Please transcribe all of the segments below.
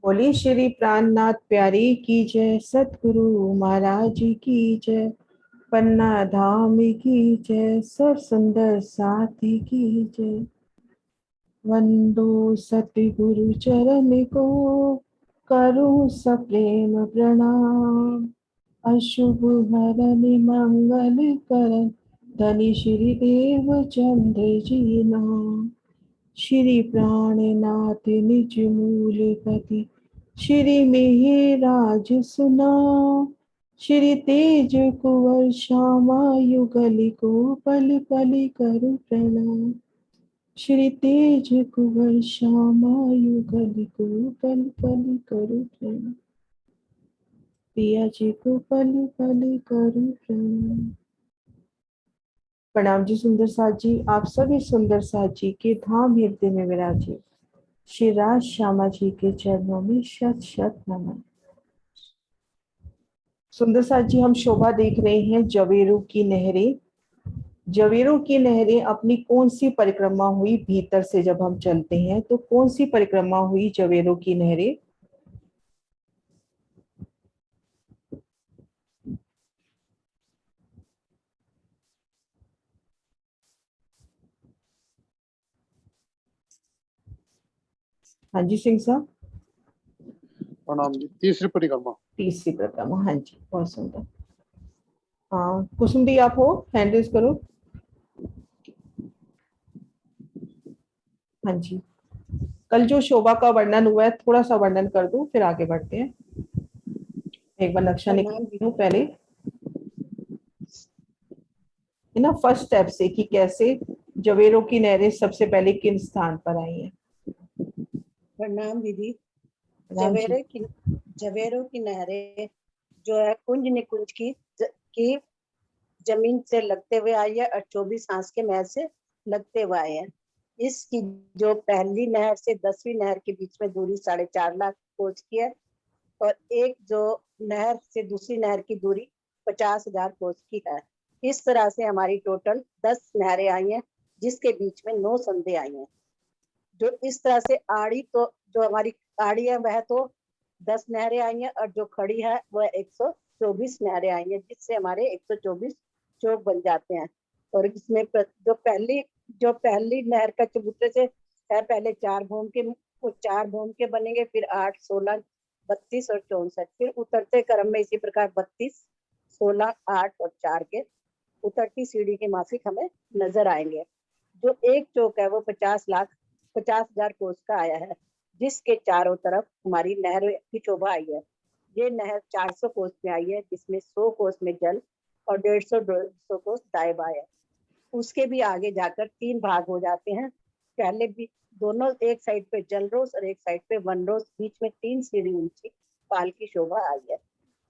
बोली श्री प्राणनाथ प्यारी की जय, सतगुरु महाराज जी की जय, पन्ना धाम की जय, सब सुंदर साथी की जय। वंदो सतगुरु चरण को, करूं सप्रेम प्रणाम। अशुभ हरन मंगल करन, धनी श्री देव चंद्र जी नाम। श्री प्राणनाथ निज मूलपति, श्री मिहिराज सुना। श्री तेज कुंवर श्यामा युगल को, पल पल करु प्रणाम। श्री तेज कुंवर श्यामा युगल को, पल पल करु प्रणाम। पिया जी को पल पल करु प्रणाम। प्रणाम जी सुंदर साथ जी, आप सभी सुंदर साथ जी के धाम हृदय में विराजित श्री राज श्यामा जी के चरणों में शत शत नमन। सुंदर साथ जी, हम शोभा देख रहे हैं जवेरू की नहरें। जवेरू की नहरें अपनी कौन सी परिक्रमा हुई? भीतर से जब हम चलते हैं तो कौन सी परिक्रमा हुई जवेरू की नहरें? हाँ जी सिंह साहब। प्रणाम जी। तीसरी परिक्रमा। तीसरी परिक्रमा, हाँ जी, बहुत सुंदर। हाँ कुसुम दी, आप हो, हैंड रेज करो। हाँ जी, कल जो शोभा का वर्णन हुआ है थोड़ा सा वर्णन कर दूं, फिर आगे बढ़ते हैं। एक बार नक्शा निकालती हूँ पहले, है ना, फर्स्ट स्टेप से कि कैसे जवेरों की नहरें सबसे पहले किन स्थान पर आई हैं। प्रणाम दीदी। राम जी। जवेरों की नहरें जो है कुंज निकुंज की जमीन से लगते हुए आई है और 24 हांस के नहर से लगते हुए आए हैं। इसकी जो पहली नहर से 10वीं नहर के बीच में दूरी 4.5 लाख कोस की है, और एक जो नहर से दूसरी नहर की दूरी 50,000 कोस की है। इस तरह से हमारी टोटल 10 नहरें आई हैं, जिसके बीच में 9 संधे आई हैं। जो इस तरह से आड़ी, तो जो हमारी आड़ी है वह तो 10 नहरें आई हैं, और जो खड़ी है वह 124 नहरें आई हैं, जिससे हमारे 124 चौक बन जाते हैं। और इसमें जो पहली नहर का चबूतरे से है, पहले 4 भूम के बनेंगे, फिर 8, 16, 32 और 64, फिर उतरते क्रम में इसी प्रकार 32, 16, 8 और 4 के उतरती सीढ़ी के माफिक हमें नजर आएंगे। जो एक चौक है वो 50,000 कोस का आया है, जिसके चारों तरफ हमारी नहर की शोभा आई है। ये नहर 400 कोस में आई है, जिसमें 100 कोस में जल और 150 कोस दाएं बाएं है। उसके भी आगे जाकर 3 भाग हो जाते हैं। पहले भी दोनों, एक साइड पे जल रोस और एक साइड पे वन रोस, बीच में 3 सीढ़ी ऊंची पाल की शोभा आई है।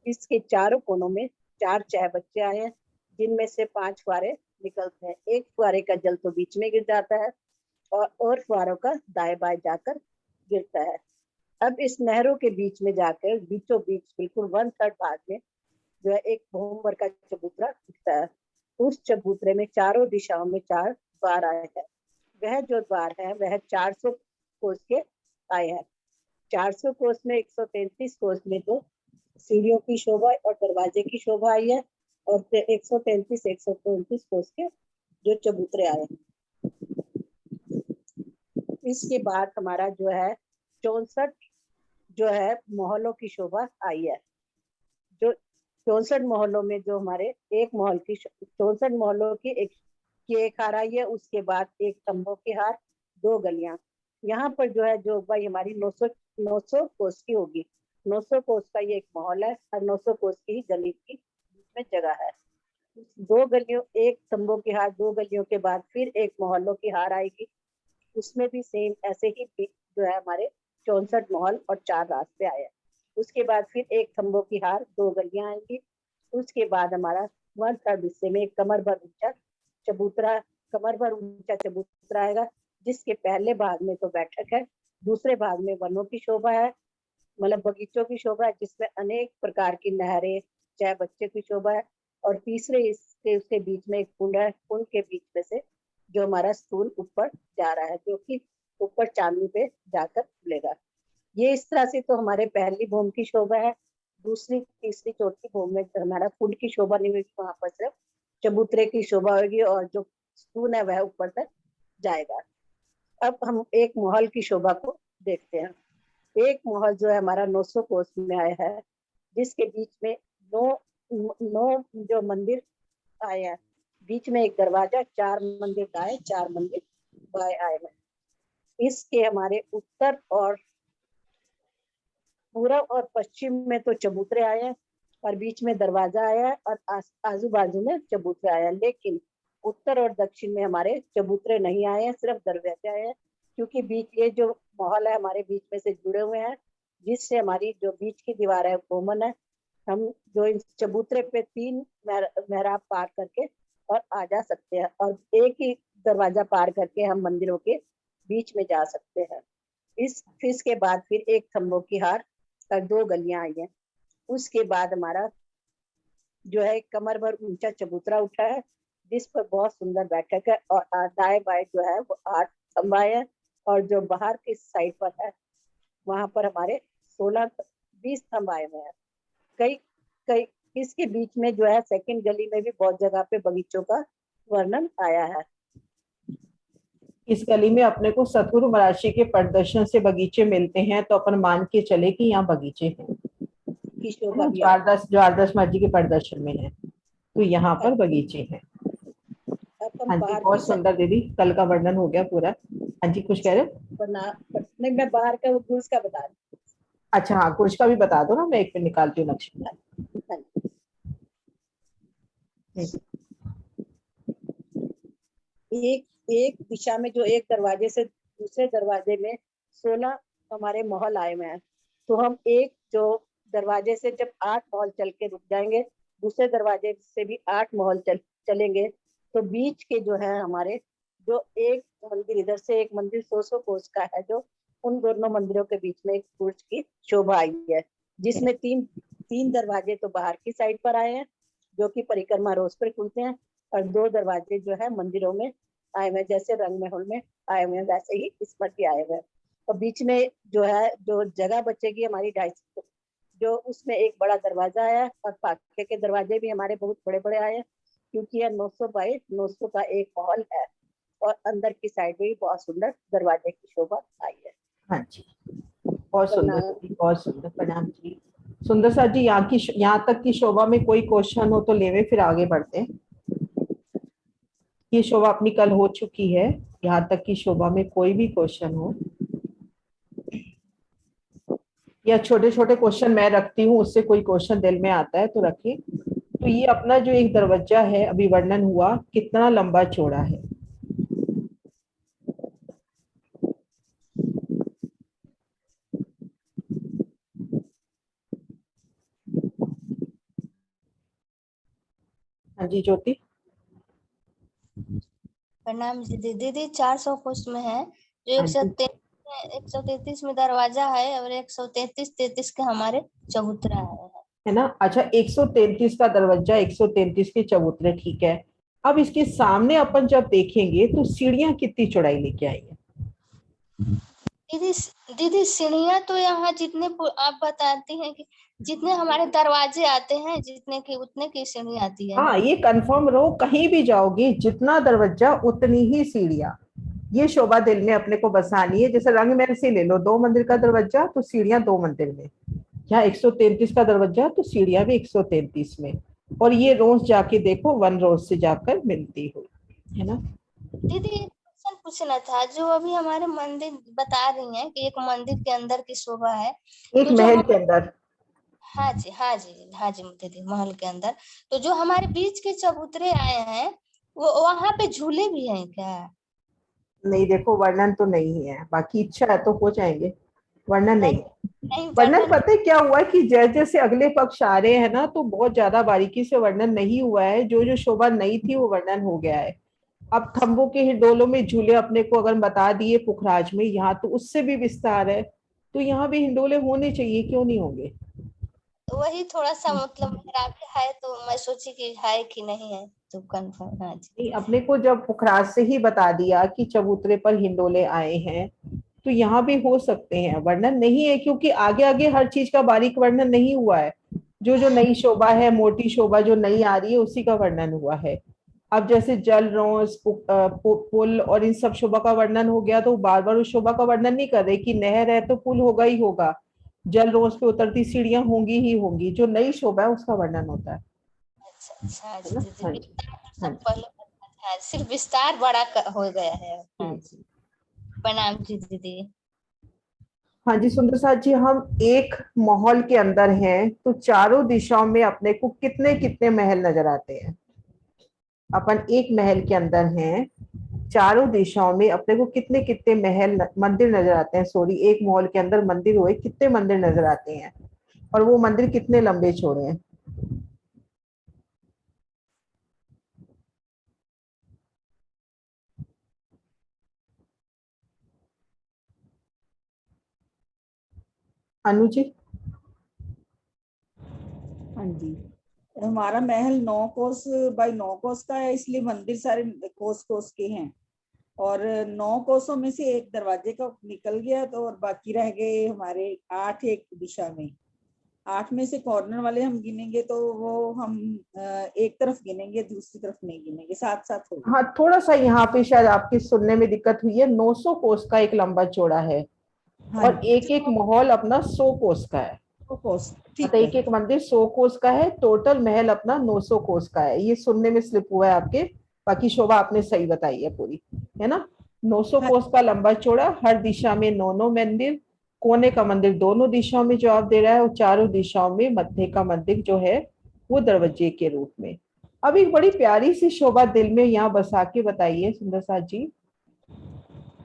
इसके चारों कोनों में 4 चाय बच्चे आए हैं, जिनमें से 5 फुहारे निकलते हैं। एक फुहारे का जल तो बीच में गिर जाता है और फुहारों का दाएं बाएं जाकर गिरता है। अब इस नहरों के बीच में जाकर बीचों बीच बिल्कुल 1/3 भाग में जो है एक भूमर का चबूतरा दिखता है। उस चबूतरे में चारों दिशाओं में 4 द्वार आए हैं। वह जो द्वार है वह 400 कोस के आए हैं। 400 कोस में 133 कोस में तो सीढ़ियों की शोभा और दरवाजे की शोभा आई है, और 133, 134 कोस के जो चबूतरे आए हैं। इसके बाद हमारा जो है 64 जो है मोहल्लों की शोभा आई है। जो 64 मोहल्लों में जो हमारे एक महल की 64 मोहल्लों की एक हार आई है। उसके बाद एक तंबू की हार, 2 गलियां। यहाँ पर जो है जो भाई हमारी 900 कोस की होगी। 900 कोस का ये एक महल है, और 900 कोस की ही गली की बीच में जगह है। 2 गलियों, एक तंबू की हार, 2 गलियों के बाद फिर एक मोहल्लों की हार आएगी। उसमें भी सेम ऐसे ही जो है हमारे 64 महल और 4 रास्ते आए हैं। उसके बाद फिर एक खंभों की हार, 2 गलियां आएंगी। उसके बाद हमारा 1/3 हिस्से में एक कमर भर ऊंचा चबूतरा आएगा, जिसके पहले भाग में तो बैठक है, दूसरे भाग में वनों की शोभा है, मतलब बगीचों की शोभा है, जिसमें अनेक प्रकार की नहरें, चाहे बच्चे की शोभा है। और तीसरे इसके उसके बीच में एक कुंड है, कुंड के बीच में से जो हमारा स्थूल ऊपर जा रहा है, जो कि ऊपर चांदनी पे जाकर खुलेगा। ये इस तरह से तो हमारे पहली भूमि की शोभा है। दूसरी तीसरी चौथी भूमि में तो हमारा फूल की शोभा नहीं होगी, वहां पर सिर्फ चबूतरे की शोभा होगी और जो स्तून है वह ऊपर तक जाएगा। अब हम एक महल की शोभा को देखते हैं। एक महल जो है हमारा 900 कोस में आया है, जिसके बीच में नौ जो मंदिर आए हैं, बीच में एक दरवाजा, 4 मंदिर दाएं 4 मंदिर बाएं आए हैं। इसके हमारे उत्तर और पूर्व और पश्चिम में तो चबूतरे आए हैं और बीच में दरवाजा आया है और आजू बाजू में चबूतरे आए हैं, लेकिन उत्तर और दक्षिण में हमारे चबूतरे नहीं आए हैं, सिर्फ दरवाजे आए हैं, क्योंकि बीच ये जो महल है हमारे बीच में से जुड़े हुए हैं, जिससे हमारी जो बीच की दीवार है कॉमन है। हम जो इस चबूतरे पे 3 मेहराब पार करके और आ जा सकते हैं और एक ही दरवाजा पार करके हम मंदिरों के बीच में जा सकते हैं। इसके बाद फिर एक खम्भों की हार और 2 गलियां आई हैं। उसके बाद हमारा जो है कमर भर ऊंचा चबूतरा उठा है, जिस पर बहुत सुंदर बैठक है और दाएं बाएं जो है वो 8 खम्भा है और जो बाहर की साइड पर है वहां पर हमारे 16-20 खम्भ आए हुए हैं। कई कई इसके बीच में जो है सेकंड गली में भी बहुत जगह पे बगीचों का वर्णन आया है। इस गली में अपने को सतगुरु महाराज के प्रदर्शन से बगीचे मिलते हैं, तो अपन मान के चले कि यहाँ बगीचे हैं। की शोभा भी द्वारदास माँ जी के प्रदर्शन में है, तो यहाँ पर बगीचे हैं। हाँ जी, बहुत सुंदर दीदी, कल का वर्णन हो गया पूरा। हाँ जी, कुछ कह रहे हो? नहीं, मैं बाहर का गुर्ज का बता रही हूँ। अच्छा हाँ, कुछ का भी बता दो ना, मैं एक पे निकालती हूँ नक्शे में। एक दिशा में जो एक दरवाजे से दूसरे दरवाजे में 16 हमारे महल आए हुए हैं, तो हम एक जो दरवाजे से जब 8 महल चल के रुक जाएंगे, दूसरे दरवाजे से भी 8 महल चलेंगे, तो बीच के जो है हमारे जो एक मंदिर इधर से एक मंदिर 100 कोस का है, जो उन दोनों मंदिरों के बीच में एक बुर्ज की शोभा आई है, जिसमें तीन दरवाजे तो बाहर की साइड पर आए हैं, जो कि परिक्रमा रोज पर खुलते हैं, और 2 दरवाजे जो है मंदिरों में आए हुए, जैसे रंग महल में आए हुए हैं वैसे ही इस पर भी आए हुए हैं। और बीच में जो है जो जगह बचेगी हमारी 250, जो उसमें एक बड़ा दरवाजा आया और पाखे के दरवाजे भी हमारे बहुत बड़े बड़े आए हैं, क्योंकि यह 900 बाई 900 का एक महल है और अंदर की साइड में भी बहुत सुंदर दरवाजे की शोभा आई है। हाँ जी, बहुत सुंदर, बहुत सुंदर। प्रणाम जी। सुंदर सा जी, यहाँ तक की शोभा में कोई क्वेश्चन हो तो लेवे, फिर आगे बढ़ते हैं। ये शोभा अपनी कल हो चुकी है, यहाँ तक की शोभा में कोई भी क्वेश्चन हो या छोटे छोटे क्वेश्चन मैं रखती हूँ, उससे कोई क्वेश्चन दिल में आता है तो रखिए। तो ये अपना जो एक दरवाजा है अभी वर्णन हुआ, कितना लंबा चौड़ा है? हाँ जी ज्योति। प्रणाम जी दीदी, 400 कोस में है, जो 133 में दरवाजा है और 133 के हमारे चबूतरा है ना। अच्छा, 133 का दरवाजा, 133 के चबूतरे, ठीक है। अब इसके सामने अपन जब देखेंगे तो सीढ़ियां कितनी चौड़ाई लेके आई है? दीदी सीढ़ियां तो यहाँ जितने आप बताती हैं कि जितने हमारे दरवाजे आते हैं जितने की उतने की सीढ़ी आती है। हाँ, ये कंफर्म रहो, कहीं भी जाओगी जितना दरवाजा उतनी ही सीढ़ियां। ये शोभा दिल में अपने को बसानी है। जैसे रंग महल से ले लो, 2 मंदिर का दरवाजा तो सीढ़ियां 2 मंदिर में, यहाँ 133 का दरवाजा तो सीढ़ियां भी 133 में, और ये रोज जाके देखो 1 रोज से जाकर मिलती हुई, है ना। दीदी एक क्वेश्चन पूछना था, जो अभी हमारे मंदिर बता रही हैं कि एक मंदिर के अंदर की शोभा है, एक तो महल के अंदर। हाँ जी हाँ जी हाँ जी दीदी, महल के अंदर, तो जो हमारे बीच के चबूतरे आए हैं वो वहां पे झूले भी हैं क्या? नहीं, देखो वर्णन तो नहीं है, बाकी इच्छा है तो हो जाएंगे, वर्णन नहीं है। वर्णन वर्णन पता है क्या हुआ कि जैसे जैसे अगले पक्ष आ रहे हैं ना, तो बहुत ज्यादा बारीकी से वर्णन नहीं हुआ है। जो जो शोभा नहीं थी वो वर्णन हो गया है। अब खंभों के हिंडोलों में झूले अपने को अगर बता दिए पुखराज में, यहाँ तो उससे भी विस्तार है, तो यहाँ भी हिंडोले होने चाहिए, क्यों नहीं होंगे। वही थोड़ा सा मतलब खराब है, तो मैं सोची कि है कि नहीं है, तो कंफर्म। हाँ जी, अपने को जब पुखराज से ही बता दिया कि चबूतरे पर हिंडोले आए हैं, तो यहाँ भी हो सकते हैं, वर्णन नहीं है क्योंकि आगे आगे हर चीज का बारीक वर्णन नहीं हुआ है। जो जो नई शोभा है, मोटी शोभा जो नई आ रही है उसी का वर्णन हुआ है। अब जैसे जल रोस, पुल और इन सब शोभा का वर्णन हो गया, तो बार बार उस शोभा का वर्णन नहीं कर रहे कि नहर है तो पुल होगा ही होगा, जल रोस पे उतरती सीढ़ियां होंगी ही होंगी। जो नई शोभा है उसका वर्णन होता है अच्छा जी ना। दीदी, हाँ जी, विस्तार तो हाँ सब जी। पहले पता था, सिर्फ विस्तार बड़ा हो गया है। हाँ हम्म। जी, प्रणाम जी दीदी। हाँ जी सुंदर साथ जी, हम एक माहौल के अंदर हैं तो चारों दिशाओं में अपने को कितने कितने महल नजर आते हैं। अपन एक महल के अंदर हैं, चारों दिशाओं में अपने को कितने कितने महल मंदिर नजर आते हैं। सॉरी, एक महल के अंदर मंदिर हुए, कितने मंदिर नजर आते हैं और वो मंदिर कितने लंबे चौड़े हैं। अनु जी। हाँ जी, हमारा महल 9 कोस बाई 9 कोस का है, इसलिए मंदिर सारे कोस कोस के हैं। और 9 कोसों में से एक दरवाजे का निकल गया, तो और बाकी रह गए हमारे 8 एक दिशा में। 8 में से कॉर्नर वाले हम गिनेंगे तो वो हम एक तरफ गिनेंगे, दूसरी तरफ नहीं गिनेंगे, साथ साथ होगा। हाँ, थोड़ा सा यहाँ पे शायद आपकी सुनने में दिक्कत हुई है। 900 कोस का एक लंबा चौड़ा है हाँ और जी, एक एक महल अपना 100 कोस का है। 9 कोस ठीक मतलब है। एक एक मंदिर 100 कोस का है, टोटल महल अपना 900 कोस का है। ये सुनने में स्लिप हुआ है आपके, बाकी शोभा आपने सही बताई है पूरी, है ना। 900 हाँ, कोस का लंबा चौड़ा, हर दिशा में 9 मंदिर, कोने का मंदिर दोनों दिशाओं में जवाब दे रहा है और चारों दिशाओं में मध्य का मंदिर जो है वो दरवाजे के रूप में। अब एक बड़ी प्यारी सी शोभा दिल में यहाँ बसा के बताइए सुंदर साथ जी,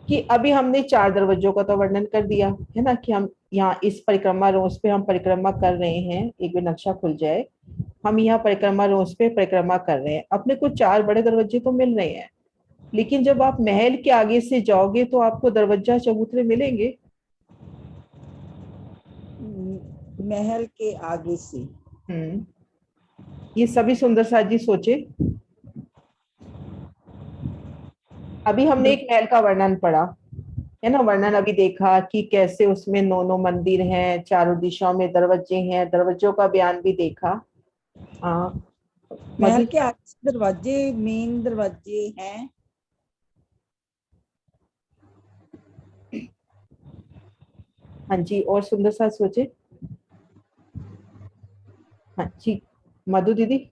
कि अभी हमने 4 दरवाजों का तो वर्णन कर दिया है ना, कि हम यहाँ इस परिक्रमा रोज पे हम परिक्रमा कर रहे हैं, एक बार नक्शा खुल जाए, हम यहाँ परिक्रमा रोज पे परिक्रमा कर रहे हैं, अपने को 4 बड़े दरवाजे तो मिल रहे हैं। लेकिन जब आप महल के आगे से जाओगे तो आपको दरवाजा चबूतरे मिलेंगे। महल के आगे से ये सभी सुंदर साथ जी सोचे। अभी हमने एक महल का वर्णन पढ़ा है ना, वर्णन अभी देखा कि कैसे उसमें 9 मंदिर हैं, चारों दिशाओं में दरवाजे हैं, दरवाजों का बयान भी देखा। महल मधु। के आगे से दरवाजे, मेन दरवाजे हैं। हाँ जी, और सुंदर साथ सोचे। हाँ जी, मधु दीदी।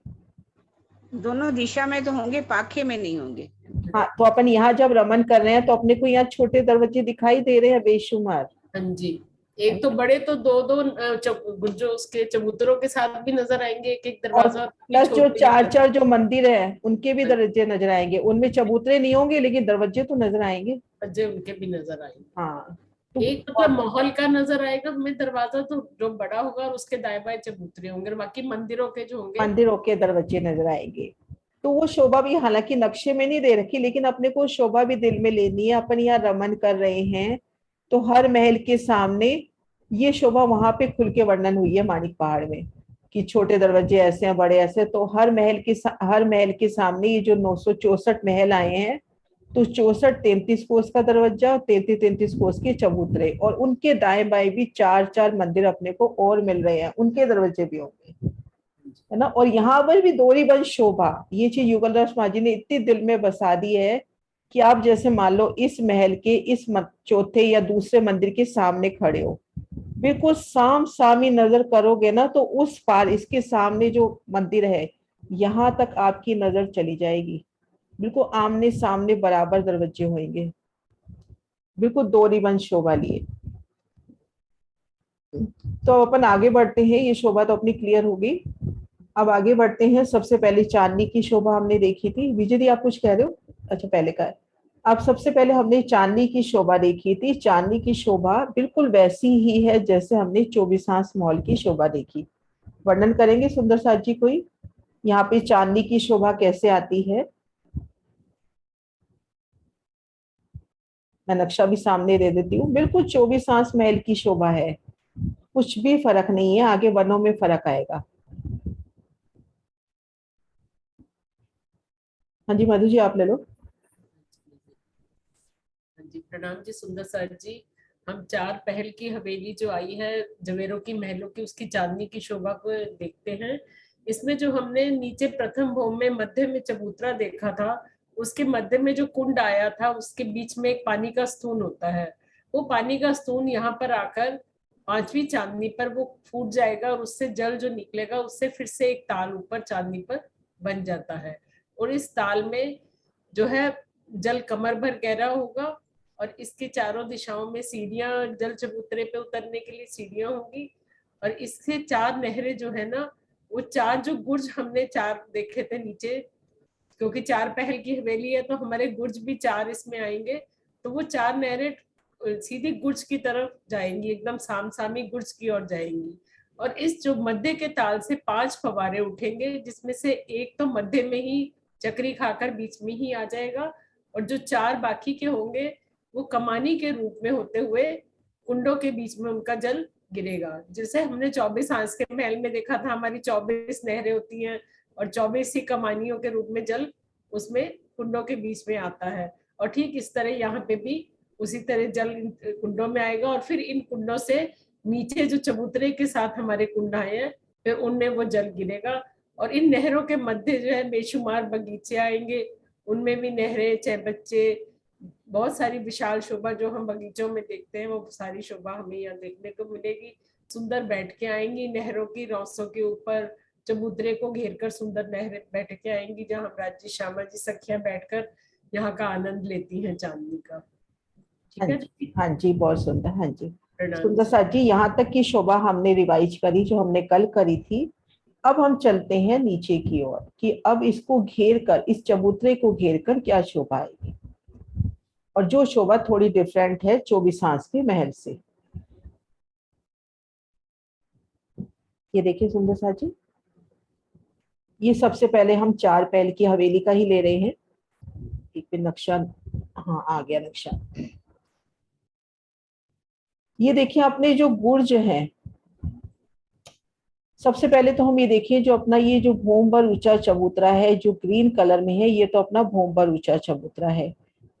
दोनों दिशा में तो होंगे, पाखे में नहीं होंगे। हाँ, तो अपन यहाँ जब रमन कर रहे हैं तो अपने को यहाँ छोटे दरवाजे दिखाई दे रहे हैं बेशुमार। हाँ जी, एक तो बड़े तो दो दो जो उसके चबूतरों के साथ भी नजर आएंगे, एक एक और दरवाजा प्लस जो छोटे। 4 जो मंदिर है उनके भी दरवाजे नजर आएंगे, उनमें चबूतरे नहीं होंगे लेकिन दरवाजे तो नजर आएंगे। दरवाजे उनके भी नजर आएंगे। हाँ, तो एक मतलब माहौल का नजर आएगा हमें दरवाजा, तो जो बड़ा होगा और उसके दाएं बाएं चबूतरे होंगे, और बाकी मंदिरों के जो होंगे मंदिरों के दरवाजे नजर आएंगे। तो वो शोभा भी हालांकि नक्शे में नहीं दे रखी, लेकिन अपने को शोभा भी दिल में लेनी है। अपन यहाँ रमन कर रहे हैं तो हर महल के सामने ये शोभा वहां पे खुल के वर्णन हुई है मानिक पहाड़ में, कि छोटे दरवाजे ऐसे हैं, बड़े ऐसे। तो हर महल के सामने ये जो 964 महल आए हैं, तो 64 33 कोस का दरवाजा और 33 33 कोस के चबूतरे, और उनके दाएं बाएं भी 4 मंदिर अपने को और मिल रहे हैं, उनके दरवाजे भी होंगे, है ना। और यहाँ पर भी दोहरी बंश शोभा, ये चीज युगल दास माझी ने इतनी दिल में बसा दी है कि आप जैसे मान लो इस महल के इस चौथे या दूसरे मंदिर के सामने खड़े हो, बिल्कुल साम सामी नजर करोगे ना तो उस पार इसके सामने जो मंदिर है यहाँ तक आपकी नजर चली जाएगी। बिल्कुल आमने सामने बराबर दरवाजे होंगे, बिल्कुल दोहरी बंश शोभा लिए। तो अपन आगे बढ़ते हैं, ये शोभा तो अपनी क्लियर होगी। अब आगे बढ़ते हैं। सबसे पहले चांदनी की शोभा हमने देखी थी। विजय दी आप कुछ कह रहे हो? अच्छा, पहले का है। अब सबसे पहले हमने चांदनी की शोभा देखी थी। चांदनी की शोभा बिल्कुल वैसी ही है जैसे हमने 24 मॉल की शोभा देखी। वर्णन करेंगे सुंदर साथ जी कोई, यहाँ पे चांदनी की शोभा कैसे आती है? मैं नक्शा भी सामने दे देती हूँ। बिल्कुल 24 महल की शोभा है, कुछ भी फर्क नहीं है, आगे वनों में फर्क आएगा। हाँ जी मधु जी, आप ले लो। हाँ जी, प्रणाम जी सुंदर सर जी। हम चार पहल की हवेली जो आई है जवेरों की महलों की, उसकी चांदनी की शोभा को देखते हैं। इसमें जो हमने नीचे प्रथम भोम में मध्य में चबूतरा देखा था, उसके मध्य में जो कुंड आया था, उसके बीच में एक पानी का स्तून होता है। वो पानी का स्तून यहाँ पर आकर पांचवी चांदनी पर वो फूट जाएगा और उससे जल जो निकलेगा उससे फिर से एक ताल ऊपर चांदनी पर बन जाता है। और इस ताल में जो है जल कमर भर गहरा होगा और इसके चारों दिशाओं में सीढ़ियां, जल चबूतरे पे उतरने के लिए सीढ़ियां होंगी। और इससे चार नहरें जो है ना, वो चार जो गुर्ज हमने चार देखे थे नीचे, क्योंकि चार पहल की हवेली है तो हमारे गुर्ज भी चार इसमें आएंगे, तो वो चार नहरें सीधी गुर्ज की तरफ जाएंगी, एकदम सामसामी गुर्ज की ओर जाएंगी। और इस जो मध्य के ताल से 5 फवारे उठेंगे, जिसमें से एक तो मध्य में ही चक्री खाकर बीच में ही आ जाएगा, और जो 4 बाकी के होंगे वो कमानी के रूप में होते हुए कुंडों के बीच में उनका जल गिरेगा। जैसे हमने 24 हांस के महल में देखा था, हमारी 24 नहरें होती हैं और 24 ही कमानियों के रूप में जल उसमें कुंडों के बीच में आता है। और ठीक इस तरह यहाँ पे भी उसी तरह जल कुंडों में आएगा, और फिर इन कुंडों से नीचे जो चबूतरे के साथ हमारे कुंड आए हैं, फिर उनमें वो जल गिरेगा। और इन नहरों के मध्य जो है बेशुमार बगीचे आएंगे, उनमें भी नहरें, चहबच्चे, बहुत सारी विशाल शोभा जो हम बगीचों में देखते हैं, वो सारी शोभा हमें यहाँ देखने को मिलेगी। सुंदर बैठ के आएंगी नहरों की रौसों के ऊपर, चबूतरे को घेर कर सुंदर नहरें बैठ के आएंगी, जहाँ राजी श्यामा जी सखियां बैठकर यहाँ का आनंद लेती हैं चांदनी का। ठीक है जी? हाँ जी, बहुत सुंदर। हाँ जी, प्रणाम सुंदर सा जी। यहाँ तक की शोभा हमने रिवाइज करी जो हमने कल करी थी। अब हम चलते हैं नीचे की ओर कि अब इसको घेर कर, इस चबूतरे को घेर कर क्या शोभा आएगी, और जो शोभा थोड़ी डिफरेंट है 24 हांस के महल से। ये देखिए सुंदर सा जी, ये सबसे पहले हम चार पहल की हवेली का ही ले रहे हैं। एक पे नक्शा, हाँ आ गया नक्शा। ये देखिए अपने जो गुर्ज हैं, सबसे पहले तो हम ये देखिए जो अपना ये जो भोमबर ऊंचा चबूतरा है जो ग्रीन कलर में है, ये तो अपना भोमबर ऊंचा चबूतरा है।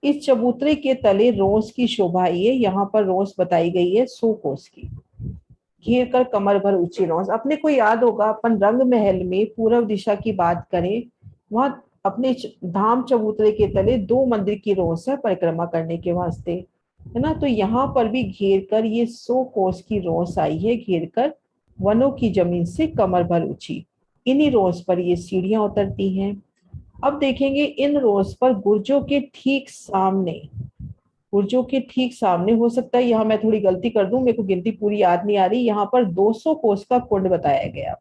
इस चबूतरे के तले रोज की शोभा, ये यहाँ पर रोज बताई गई है 100 कोस की, घेर कर कमर भर ऊंची रोज। अपने को याद होगा अपन रंग महल में पूर्व दिशा की बात करें, वहां अपने धाम चबूतरे के तले 2 मंदिर की रोज है परिक्रमा करने के वास्ते, है ना। तो यहाँ पर भी घेर कर ये 100 कोस की रोज आई है, घेर कर वनों की जमीन से कमर भर ऊंची। इन्हीं रोज पर ये सीढ़ियां उतरती हैं। अब देखेंगे इन रोज पर गुर्जों के ठीक सामने, गुर्जों के ठीक सामने, हो सकता है यहाँ मैं थोड़ी गलती कर दूं, मेरे को गिनती पूरी याद नहीं आ रही, यहाँ पर 200 कोस का कुंड बताया गया,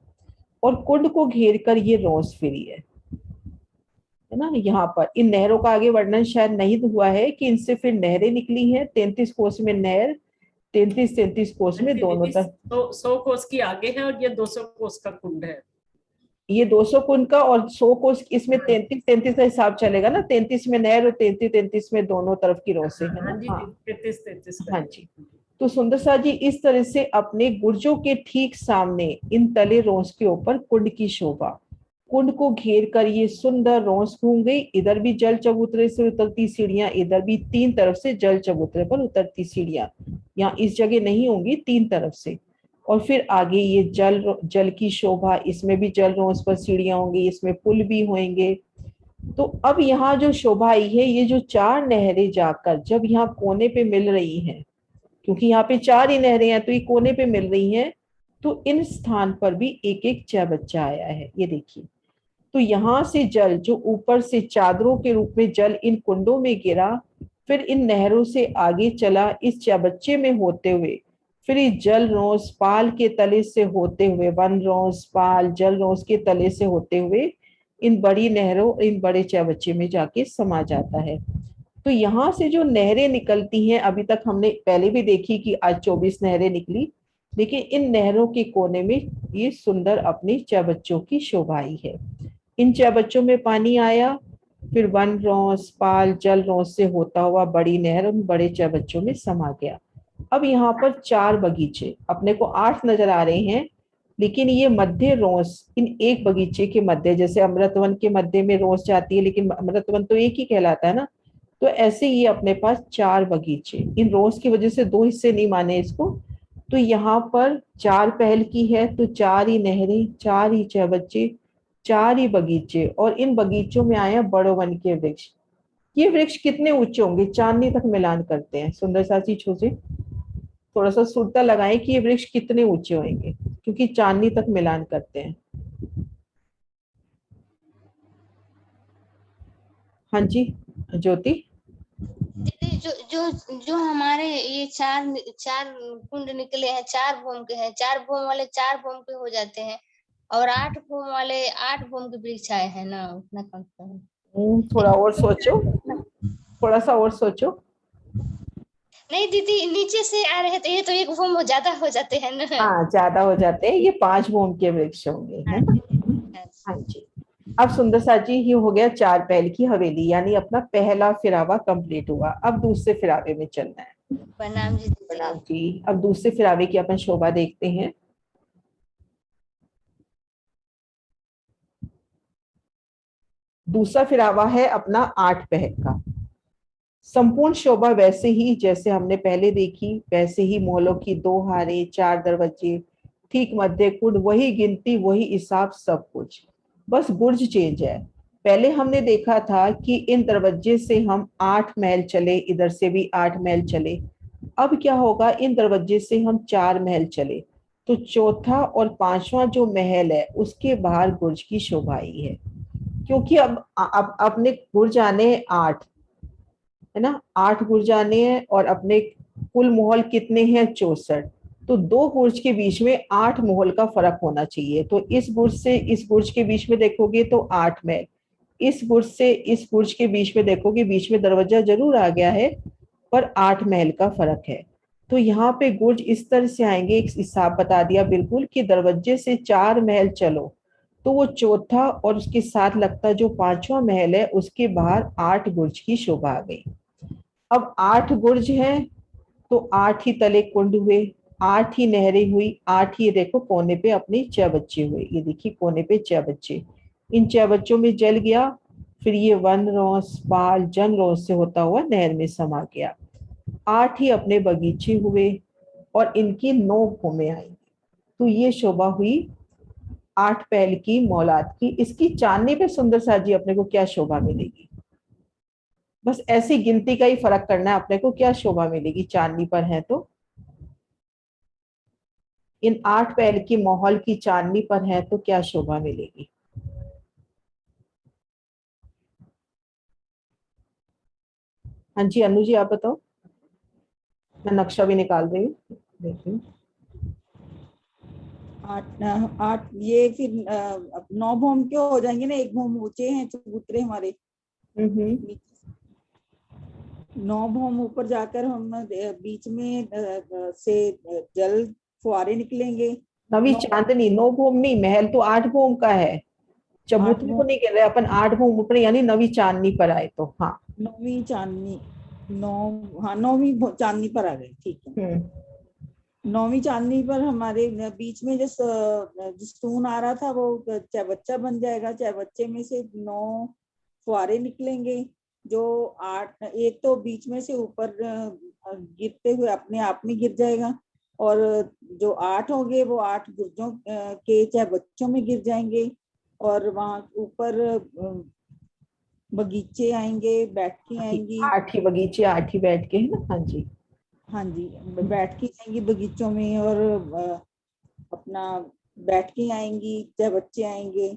और कुंड को घेर कर ये रोज फिरी है ना। यहाँ पर इन नहरों का आगे वर्णन शायद नहीं हुआ है कि इनसे फिर नहरें निकली हैं। 33 कोस में नहर, 33 कोस में दोनों तरफ। 100 कोस की आगे है और ये 200 कोस का कुंड है। ये 200 कुंड का और 100 कोस, इसमें 33 का हिसाब चलेगा ना, 33 में नहर और 33 में दोनों तरफ की रोसे है हाँ ना। जी, हाँ 33 हाँ जी। तो सुंदर सा जी इस तरह से अपने गुर्जों के ठीक सामने इन तले रोस के ऊपर कुंड की शोभा, कुंड को घेर कर ये सुंदर रोस घूम गई। इधर भी जल चबूतरे से उतरती सीढ़ियां, इधर भी 3 तरफ से जल चबूतरे पर उतरती सीढ़ियां, यहाँ इस जगह नहीं होंगी, 3 तरफ से। और फिर आगे ये जल की शोभा, इसमें भी जल रोस पर सीढ़ियां होंगी, इसमें पुल भी होंगे। तो अब यहाँ जो शोभा आई है, ये जो 4 नहरें जाकर जब यहाँ कोने पे मिल रही हैं, क्योंकि यहाँ पे 4 ही नहरें हैं तो ये कोने पे मिल रही हैं, तो इन स्थान पर भी एक एक चबच्चा आया है। ये देखिए, तो यहाँ से जल जो ऊपर से चादरों के रूप में जल इन कुंडों में गिरा, फिर इन नहरों से आगे चला इस चबच्चे में होते हुए, फिर इस जल रोस पाल के तले से होते हुए, वन रोस पाल जल रोस के तले से होते हुए इन बड़ी नहरों, इन बड़े चबच्चे में जाके समा जाता है। तो यहाँ से जो नहरें निकलती हैं, अभी तक हमने पहले भी देखी कि आज 24 नहरें निकली, लेकिन इन नहरों के कोने में ये सुंदर अपनी चबच्चों की शोभा आई है। इन चबच्चों में पानी आया, फिर वन रोस पाल जल रोस से होता हुआ बड़ी नहर उन बड़े चबच्चों में समा गया। अब यहाँ पर 4 बगीचे, अपने को 8 नजर आ रहे हैं, लेकिन ये मध्य रोस इन एक बगीचे के मध्य, जैसे अमृतवन के मध्य में रोस जाती है, लेकिन अमृतवन तो एक ही कहलाता है ना, तो ऐसे ये अपने पास 4 बगीचे, इन रोज की वजह से 2 हिस्से नहीं माने इसको, तो यहाँ पर 4 पहल की है तो 4 ही नहरें, 4 ही चहबच्चे, 4 ही बगीचे, और इन बगीचों में आया बड़ो वन के वृक्ष। ये वृक्ष कितने ऊंचे होंगे, चांदनी तक मिलान करते हैं। सुंदर साची छोसे थोड़ा सा सुरता लगाएं कि ये वृक्ष कितने ऊंचे होंगे, क्योंकि चांदनी तक मिलान करते हैं। हाँ जी ज्योति। दीदी जो जो जो हमारे ये चार चार कुंड निकले हैं, 4 भूम के हैं, 4 भूम वाले 4 भूम के हो जाते हैं, और 8 भूम वाले 8 भूम के वृक्ष आए हैं ना, उतना कम। थोड़ा और सोचो, थोड़ा सा और सोचो। नहीं दीदी, नीचे से आ रहे थे, ये तो 1 भूम ज्यादा हो जाते हैं ना। हाँ ज्यादा हो जाते हैं, ये 5 भूम के वृक्ष होंगे, है ना। हाँ जी। अब सुंदर साजी ये हो गया 4 पहल की हवेली, यानी अपना पहला फिरावा कंप्लीट हुआ। अब दूसरे फिरावे में चलना है। प्रणाम जी दीदी। प्रणाम जी। अब दूसरे फिरावे की अपन शोभा देखते हैं। दूसरा फिरावा है अपना 8 पहर का। संपूर्ण शोभा वैसे ही जैसे हमने पहले देखी, वैसे ही मोहलों की 2 हारे, 4 दरवाजे, ठीक मध्य कुंड, वही गिनती, वही हिसाब, सब कुछ, बस बुर्ज चेंज है। पहले हमने देखा था कि इन दरवाजे से हम 8 महल चले, इधर से भी 8 महल चले। अब क्या होगा, इन दरवाजे से हम 4 महल चले, तो चौथा और 5वां जो महल है उसके बाहर बुर्ज की शोभा आई है। क्योंकि अब अपने बुर्ज आने 8, है ना, 8 बुर्ज आने हैं, और अपने कुल मोहल कितने हैं, 64। तो 2 बुर्ज के बीच में 8 मोहल का फर्क होना चाहिए। तो इस बुर्ज से इस बुर्ज के बीच में देखोगे तो 8 महल, इस बुर्ज से इस बुर्ज के बीच में देखोगे, बीच में दरवाजा जरूर आ गया है, पर 8 महल का फर्क है। तो यहाँ पे गुर्ज इस तरह से आएंगे, एक हिसाब बता दिया बिल्कुल कि दरवाजे से 4 महल चलो, तो वो चौथा और उसके साथ लगता जो 5वां महल है, उसके बाहर 8 गुर्ज की शोभा आ गई। अब 8 गुर्ज हैं तो 8 ही तले कुंड हुए, 8 ही नहरें हुई, 8 ही देखो कोने पे अपने 6 बच्चे हुए। ये देखिए कोने पे 6 बच्चे, इन 6 बच्चों में जल गया, फिर ये वन रोस पाल जन रोस से होता हुआ नहर में समा गया। 8 ही अपने बगीचे हुए, और इनकी 9 भूमें आई। तो ये शोभा हुई 8 पहल की मौलाद की। इसकी चांदनी पे सुंदर साजी अपने को क्या शोभा मिलेगी, बस ऐसी गिनती का ही फर्क करना है अपने को, क्या शोभा मिलेगी चांदनी पर है तो। इन 8 पहल की माहौल की चांदनी पर है तो क्या शोभा मिलेगी। हाँ जी अनु जी आप बताओ, मैं नक्शा भी निकाल रही हूँ, देख रही हूँ। 8 ये फिर 9 भूम के हो जाएंगे ना, 1 भूम ऊंचे हैं चबूतरे हमारे। 9 भूम ऊपर जाकर हम बीच में से जल फुहारे निकलेंगे। नवी चांदनी 9 भूम नहीं, महल तो 8 भूम का है, चबूतरे को नहीं कह रहे अपन, 8 भूम ऊपर, यानी नवी चांदनी पर आए तो। हाँ 9वीं चांदनी, 9वीं चांदनी पर आ गए, ठीक है। 9वीं चांदनी पर हमारे बीच में जो स्तून आ रहा था वो चहबच्चा बन जाएगा। चहबच्चे में से 9 फुहारे निकलेंगे, जो 8, एक तो बीच में से ऊपर गिरते हुए अपने आप में गिर जाएगा, और जो 8 होंगे वो 8 गुर्जों के चहबच्चों में गिर जाएंगे, और वहां ऊपर बगीचे आएंगे, बैठकी आएंगी। 8 ही बगीचे 8 ही बैठ के है ना। हाँ जी हाँ जी, बैठकी आएंगी बगीचों में, और अपना बैठकी आएंगी, चहबच्चे आएंगे।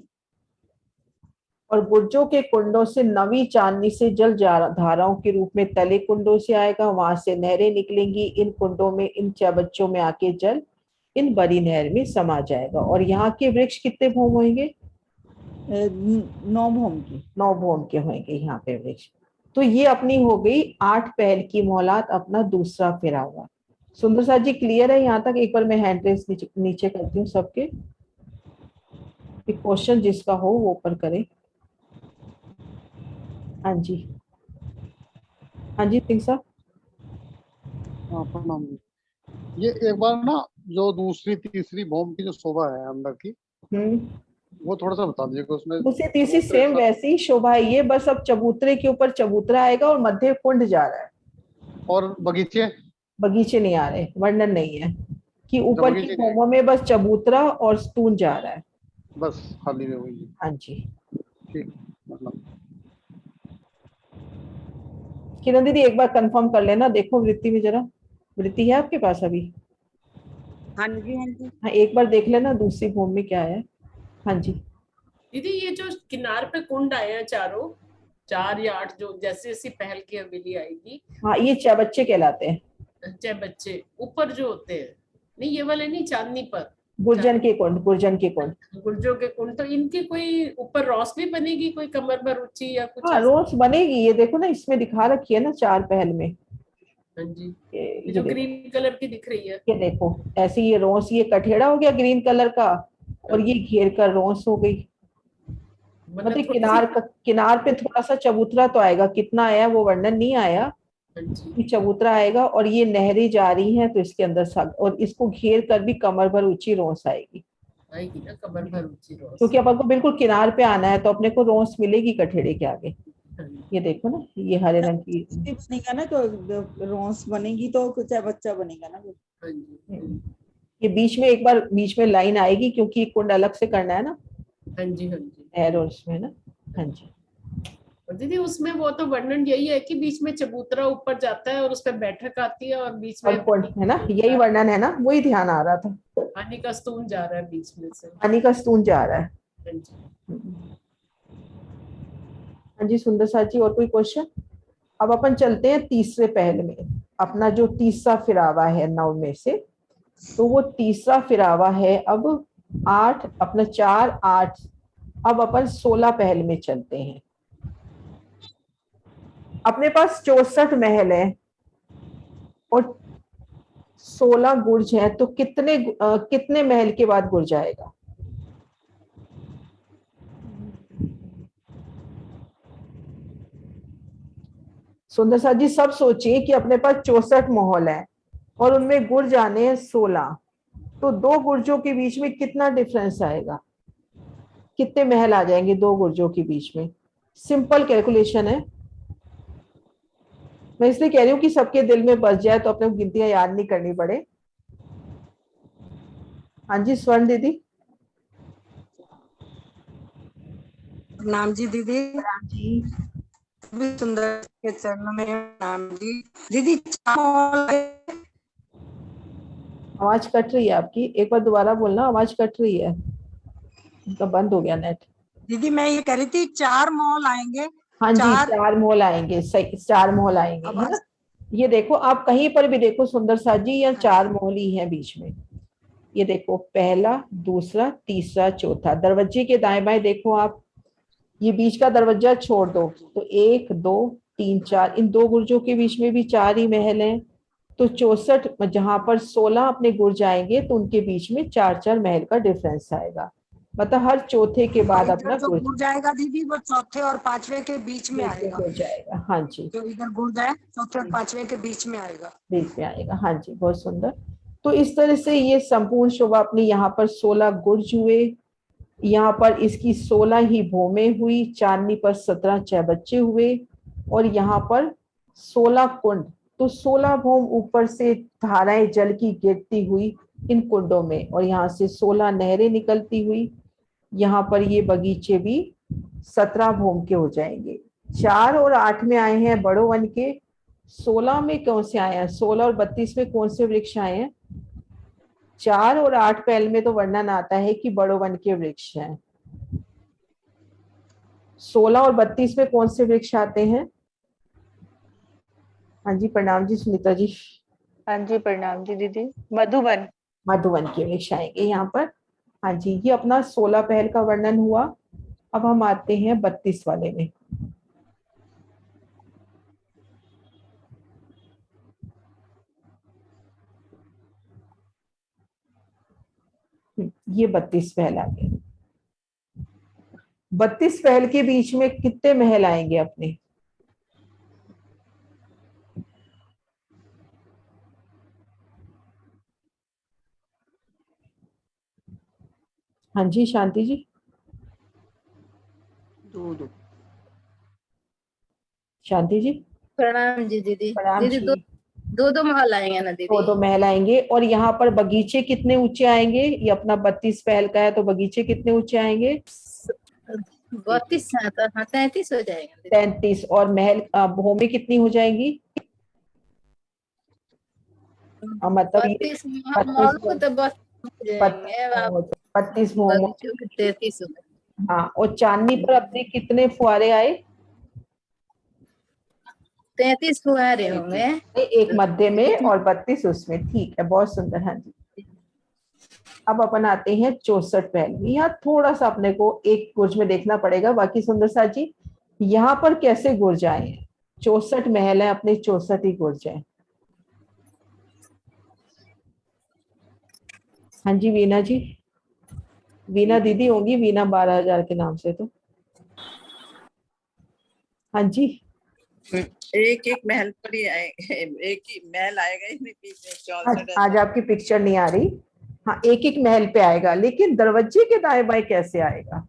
और बुर्जों के कुंडों से नवी चांदनी से जल धाराओं के रूप में तले कुंडों से आएगा, वहां से नहरें निकलेंगी, इन कुंडों में इन चबच्चों में आके जल इन बड़ी नहर में समा जाएगा। और यहाँ के वृक्ष कितने भूम होंगे, 9 भूम के 9 भूम के होंगे यहाँ पे वृक्ष। तो ये अपनी हो गई 8 पहल की मौलाद, अपना दूसरा फेरा हुआ। सुंदर सा जी क्लियर है यहाँ तक। एक बार मैं हैंड रेस नीचे करती हूँ सबके, क्वेश्चन जिसका हो वो ऊपर करे। हाँ जी, हाँ जी सिंह साहब। हाँ प्रणाम जी। ये एक बार ना जो दूसरी तीसरी भूम की जो शोभा है अंदर की, वो थोड़ा सा बता दीजिएगा उसमें। दूसरी तीसरी चबूतरे सेम का- वैसी ही शोभा है ये, बस अब चबूतरे के ऊपर चबूतरा आएगा और मध्य कुंड जा रहा है। और बगीचे। बगीचे नहीं आ रहे, वर्णन नहीं है कि अच्छा, ऊपर की बगीचे नहीं है, भूमों में बस चबूतरा और स्तून जा रहा है। बस खाली में वही। हाँ जी। ठीक, मतलब किरण दीदी एक बार कंफर्म कर लेना, देखो वृत्ति में जरा, वृत्ति है आपके पास अभी? हाँ जी, हाँ जी। हाँ एक बार देख लेना दूसरी भूमि में क्या है। हाँ जी। दीदी ये जो किनार पे कुंड आए हैं चारों, 4 या 8, जो जैसे जैसी पहल की हवेली आएगी, हाँ ये चबच्चे कहलाते हैं, चाहे बच्चे ऊपर जो होते हैं, नहीं ये वाले नहीं, चांदनी पर, गुर्जन के कुंड, गुर्जन के कुंड। गुर्जों के कुंड, तो इनकी कोई ऊपर रोस भी बनेगी, कोई कमर भर ऊंची या कुछ हाँ ऐसा? रोज बनेगी, ये देखो ना इसमें दिखा रखी है ना 4 पहल में। हाँ जी, ये ये जो देखो, ग्रीन कलर की दिख रही है। ये देखो ऐसे ये रोस, ये कठेड़ा हो गया ग्रीन कलर का, और ये घेर कर रोस हो गई। मतलब मतलब थोड़ी सी। किनार पे थोड़ा सा चबूतरा तो आएगा, कितना आया वो वर्णन नहीं आया, हाँ जी, कि चबूतरा आएगा और ये नहरें जा रही हैं तो इसके अंदर और इसको घेर कर भी कमर भर ऊंची रोस आएगी। आएगी ना कमर भर ऊंची रोस। क्योंकि अपन को बिल्कुल किनार पे आना है तो अपने को रोस मिलेगी कठेड़े के आगे। हाँ जी, ये देखो ना, ये हरे रंग की। भी बनेगा ना, तो रोस बनेगी तो कुछ बच्चा बनेगा ना। हाँ जी, ये बीच में एक बार बीच में लाइन आएगी क्योंकि कुंड अलग से करना है ना, हाँ जी, हाँ जी। एरो इसमें ना। हाँ जी। और दीदी उसमें वो तो वर्णन यही है कि बीच में चबूतरा ऊपर जाता है और उस पर बैठक आती है और बीच में और कुंड है ना, यही वर्णन है ना, वही ध्यान आ रहा था। पानी का स्तून जा रहा है बीच में से। पानी का स्तून जा रहा है। हाँ जी। हाँ जी सुंदर साथ जी, और कोई क्वेश्चन? अब अपन चलते हैं तीसरे पहल में, अपना जो तीसरा फिरावा है 9 में से, तो वो तीसरा फिरावा है अब 8, अपना 4 8, अब अपन 16 पहल में चलते हैं। अपने पास 64 महल है और 16 गुर्ज है, तो कितने महल के बाद गुर्ज आएगा? सुंदर साथ जी सब सोचिए कि अपने पास 64 महल है और उनमें गुर्ज आने हैं 16, तो 2 गुर्जों के बीच में कितना डिफरेंस आएगा? कितने महल आ जाएंगे 2 गुर्जों के बीच में? सिंपल कैलकुलेशन है, मैं इसलिए कह रही हूँ कि सबके दिल में बस जाए तो अपने को गिनतियां याद नहीं करनी पड़े। हाँ जी स्वर्ण दीदी। प्रणाम जी दीदी। प्रणाम जी। भी सुंदर के चरणों में प्रणाम जी। दीदी चावल आवाज कट रही है आपकी, एक बार दोबारा बोलना, आवाज कट रही है, उनका बंद हो गया नेट। दीदी मैं ये कह रही थी 4 मॉल आएंगे। हाँ जी 4 4 मोल आएंगे, सही 4 मोल आएंगे है ना। ये देखो आप कहीं पर भी देखो सुंदर साथ जी, या 4 मोल ही है बीच में। ये देखो पहला, दूसरा, तीसरा, चौथा, दरवाजे के दाएं बाएं देखो आप, ये बीच का दरवाजा छोड़ दो तो 1 2 3 4, इन 2 गुर्जों के बीच में भी 4 ही महल हैं, तो 64 जहां पर 16 अपने गुर्ज आएंगे तो उनके बीच में 4 4 महल का डिफरेंस आएगा, मतलब हर चौथे के बाद इधर अपना जो गुर्ज गुड़ जाएगा दीदी वो चौथे और पांचवे के बीच में आएगा। हो जाएगा। हाँ जी जो इधर गुड़ जाए चौथे और पांचवे के बीच में आएगा। बीच में आएगा। हाँ जी बहुत सुंदर। तो इस तरह से ये संपूर्ण शोभा अपनी यहाँ पर 16 गुर्ज हुए, यहाँ पर इसकी 16 ही भूमें हुई, चांदनी पर 17 चहबच्चे हुए, और यहाँ पर 16 कुंड, तो 16 भूम ऊपर से धाराएं जल की गिरती हुई इन कुंडों में, और यहाँ से 16 नहरें निकलती हुई, यहाँ पर ये बगीचे भी 17 भूम के हो जाएंगे। 4 और 8 में आए हैं बड़ो वन के, 16 में कौन से आए हैं, 16 और 32 में कौन से वृक्ष आए हैं? 4 और 8 पहल में तो वर्णन आता है कि बड़ो वन के वृक्ष हैं, 16 और 32 में कौन से वृक्ष आते हैं? हाँ जी प्रणाम जी सुनीता जी। हाँ जी प्रणाम जी दीदी। मधुबन। मधुवन के वृक्ष आएंगे यहाँ पर। हाँ जी ये अपना 16 पहल का वर्णन हुआ। अब हम आते हैं 32 वाले में। ये 32 पहल आ गए। 32 पहल के बीच में कितने महल आएंगे अपने? हाँ जी शांति जी। शांति जी प्रणाम जी दीदी। प्रणाम दीदी जी। दो दो दो महल आएंगे ना दीदी? दो महल आएंगे। और यहाँ पर बगीचे कितने ऊंचे आएंगे? ये अपना 32 महल का है तो बगीचे कितने ऊंचे आएंगे? 32, हाँ 33 हो जाएगा दीदी। 33। और महल भूमि कितनी हो जाएगी? मतलब ये 32 महलों को तो 32 हो जाएंगे। अब 32 भूमि। बगीचों के 33 हो गए। हाँ, और चांदनी पर अपने कितने फुहारे आए? 33 फुहारे होंगे। एक मध्य में और 32 उसमें। ठीक है, बहुत सुंदर। हाँ जी। अब अपन आते हैं 64 महल में। यहाँ थोड़ा सा अपने को एक गुर्ज में देखना पड़ेगा। बाकी सुंदर सा जी यहाँ पर कैसे गुर्ज आए हैं? 64 महल है अपने, 64 ही गुर्ज है। हाँ जी वीना जी, वीना दीदी होंगी, वीना 12,000 के नाम से। तो हाँ जी, एक एक महल पर ही आएगा, एक ही महल आएगा इसमें बीच में 64। आज आपकी पिक्चर नहीं आ रही। हाँ, एक एक महल पे आएगा, लेकिन दरवाजे के दाएं बाएं कैसे आएगा?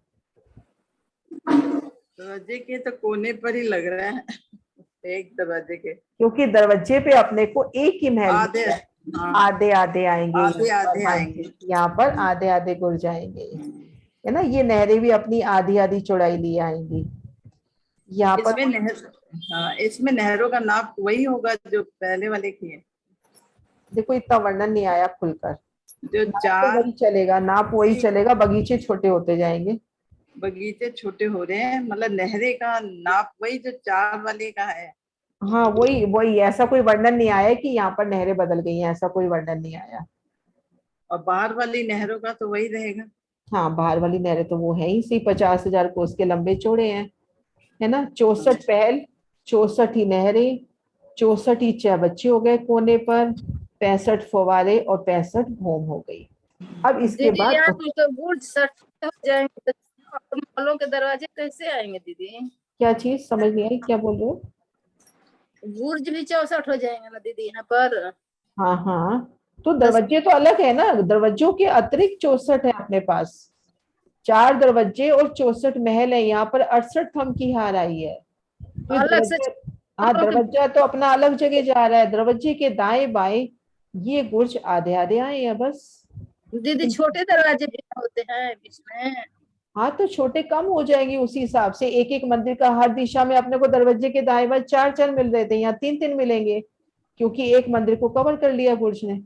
दरवाजे के तो कोने पर ही लग रहा है, एक दरवाजे के। क्योंकि दरवाजे पे अपने को एक ही महल आधे, हाँ, आधे आधे आएंगे। आधे आधे आएंगे यहाँ पर आधे आधे गुर्ज आएंगे, है ना। ये नहरें भी अपनी आधी आधी चौड़ाई लिए आएंगी। यहाँ पर इसमें नहर, हाँ इसमें नहरों का नाप वही होगा जो पहले वाले की है। देखो इतना वर्णन नहीं आया खुलकर। जो तो चार वही चलेगा, नाप वही चलेगा, बगीचे छोटे होते जाएंगे। बगीचे छोटे हो रहे हैं, मतलब नहरे का नाप वही जो 4 वाले का है। हाँ वही वही, ऐसा कोई वर्णन नहीं आया कि यहाँ पर नहरें बदल गई हैं, ऐसा कोई वर्णन नहीं आया। और बाहर वाली नहरों का तो वही रहेगा। हाँ, बाहर वाली नहरें तो वो है ही सी, 50,000 कोस के लंबे चौड़े हैं, है ना। 64 पहल, 64 ही नहरें, 64 ही चौबच्चे हो गए कोने पर, 65 फव्वारे और 65 भूम हो गई। अब इसके दीदी बाद यहाँ तो गुर्ज 60 हो जाएंगे, तो महलों के दरवाजे कैसे आएंगे दीदी? क्या चीज समझ नहीं आई, क्या बोल रहे हो? गुर्ज भी 64 हो जाएंगे ना दीदी यहाँ पर? हाँ हाँ, तो दरवाजे तो अलग है ना, दरवाजों के अतिरिक्त 64 है अपने पास। 4 दरवाजे और 64 महल है। यहाँ पर 68 थम की हार आई है। तो अलग से हाँ, दरवाजा तो अपना अलग जगह जा रहा है। दरवाजे के दाएं बाएं ये गुर्ज आधे आधे आए हैं बस। दीदी छोटे दरवाजे भी होते हैं बीच में? हाँ, तो छोटे कम हो जाएंगे उसी हिसाब से। एक एक मंदिर का हर दिशा में अपने को दरवाजे के दाएं बाएं 4 मिल रहे थे, यहाँ 3 मिलेंगे, क्योंकि एक मंदिर को कवर कर लिया गुर्ज ने।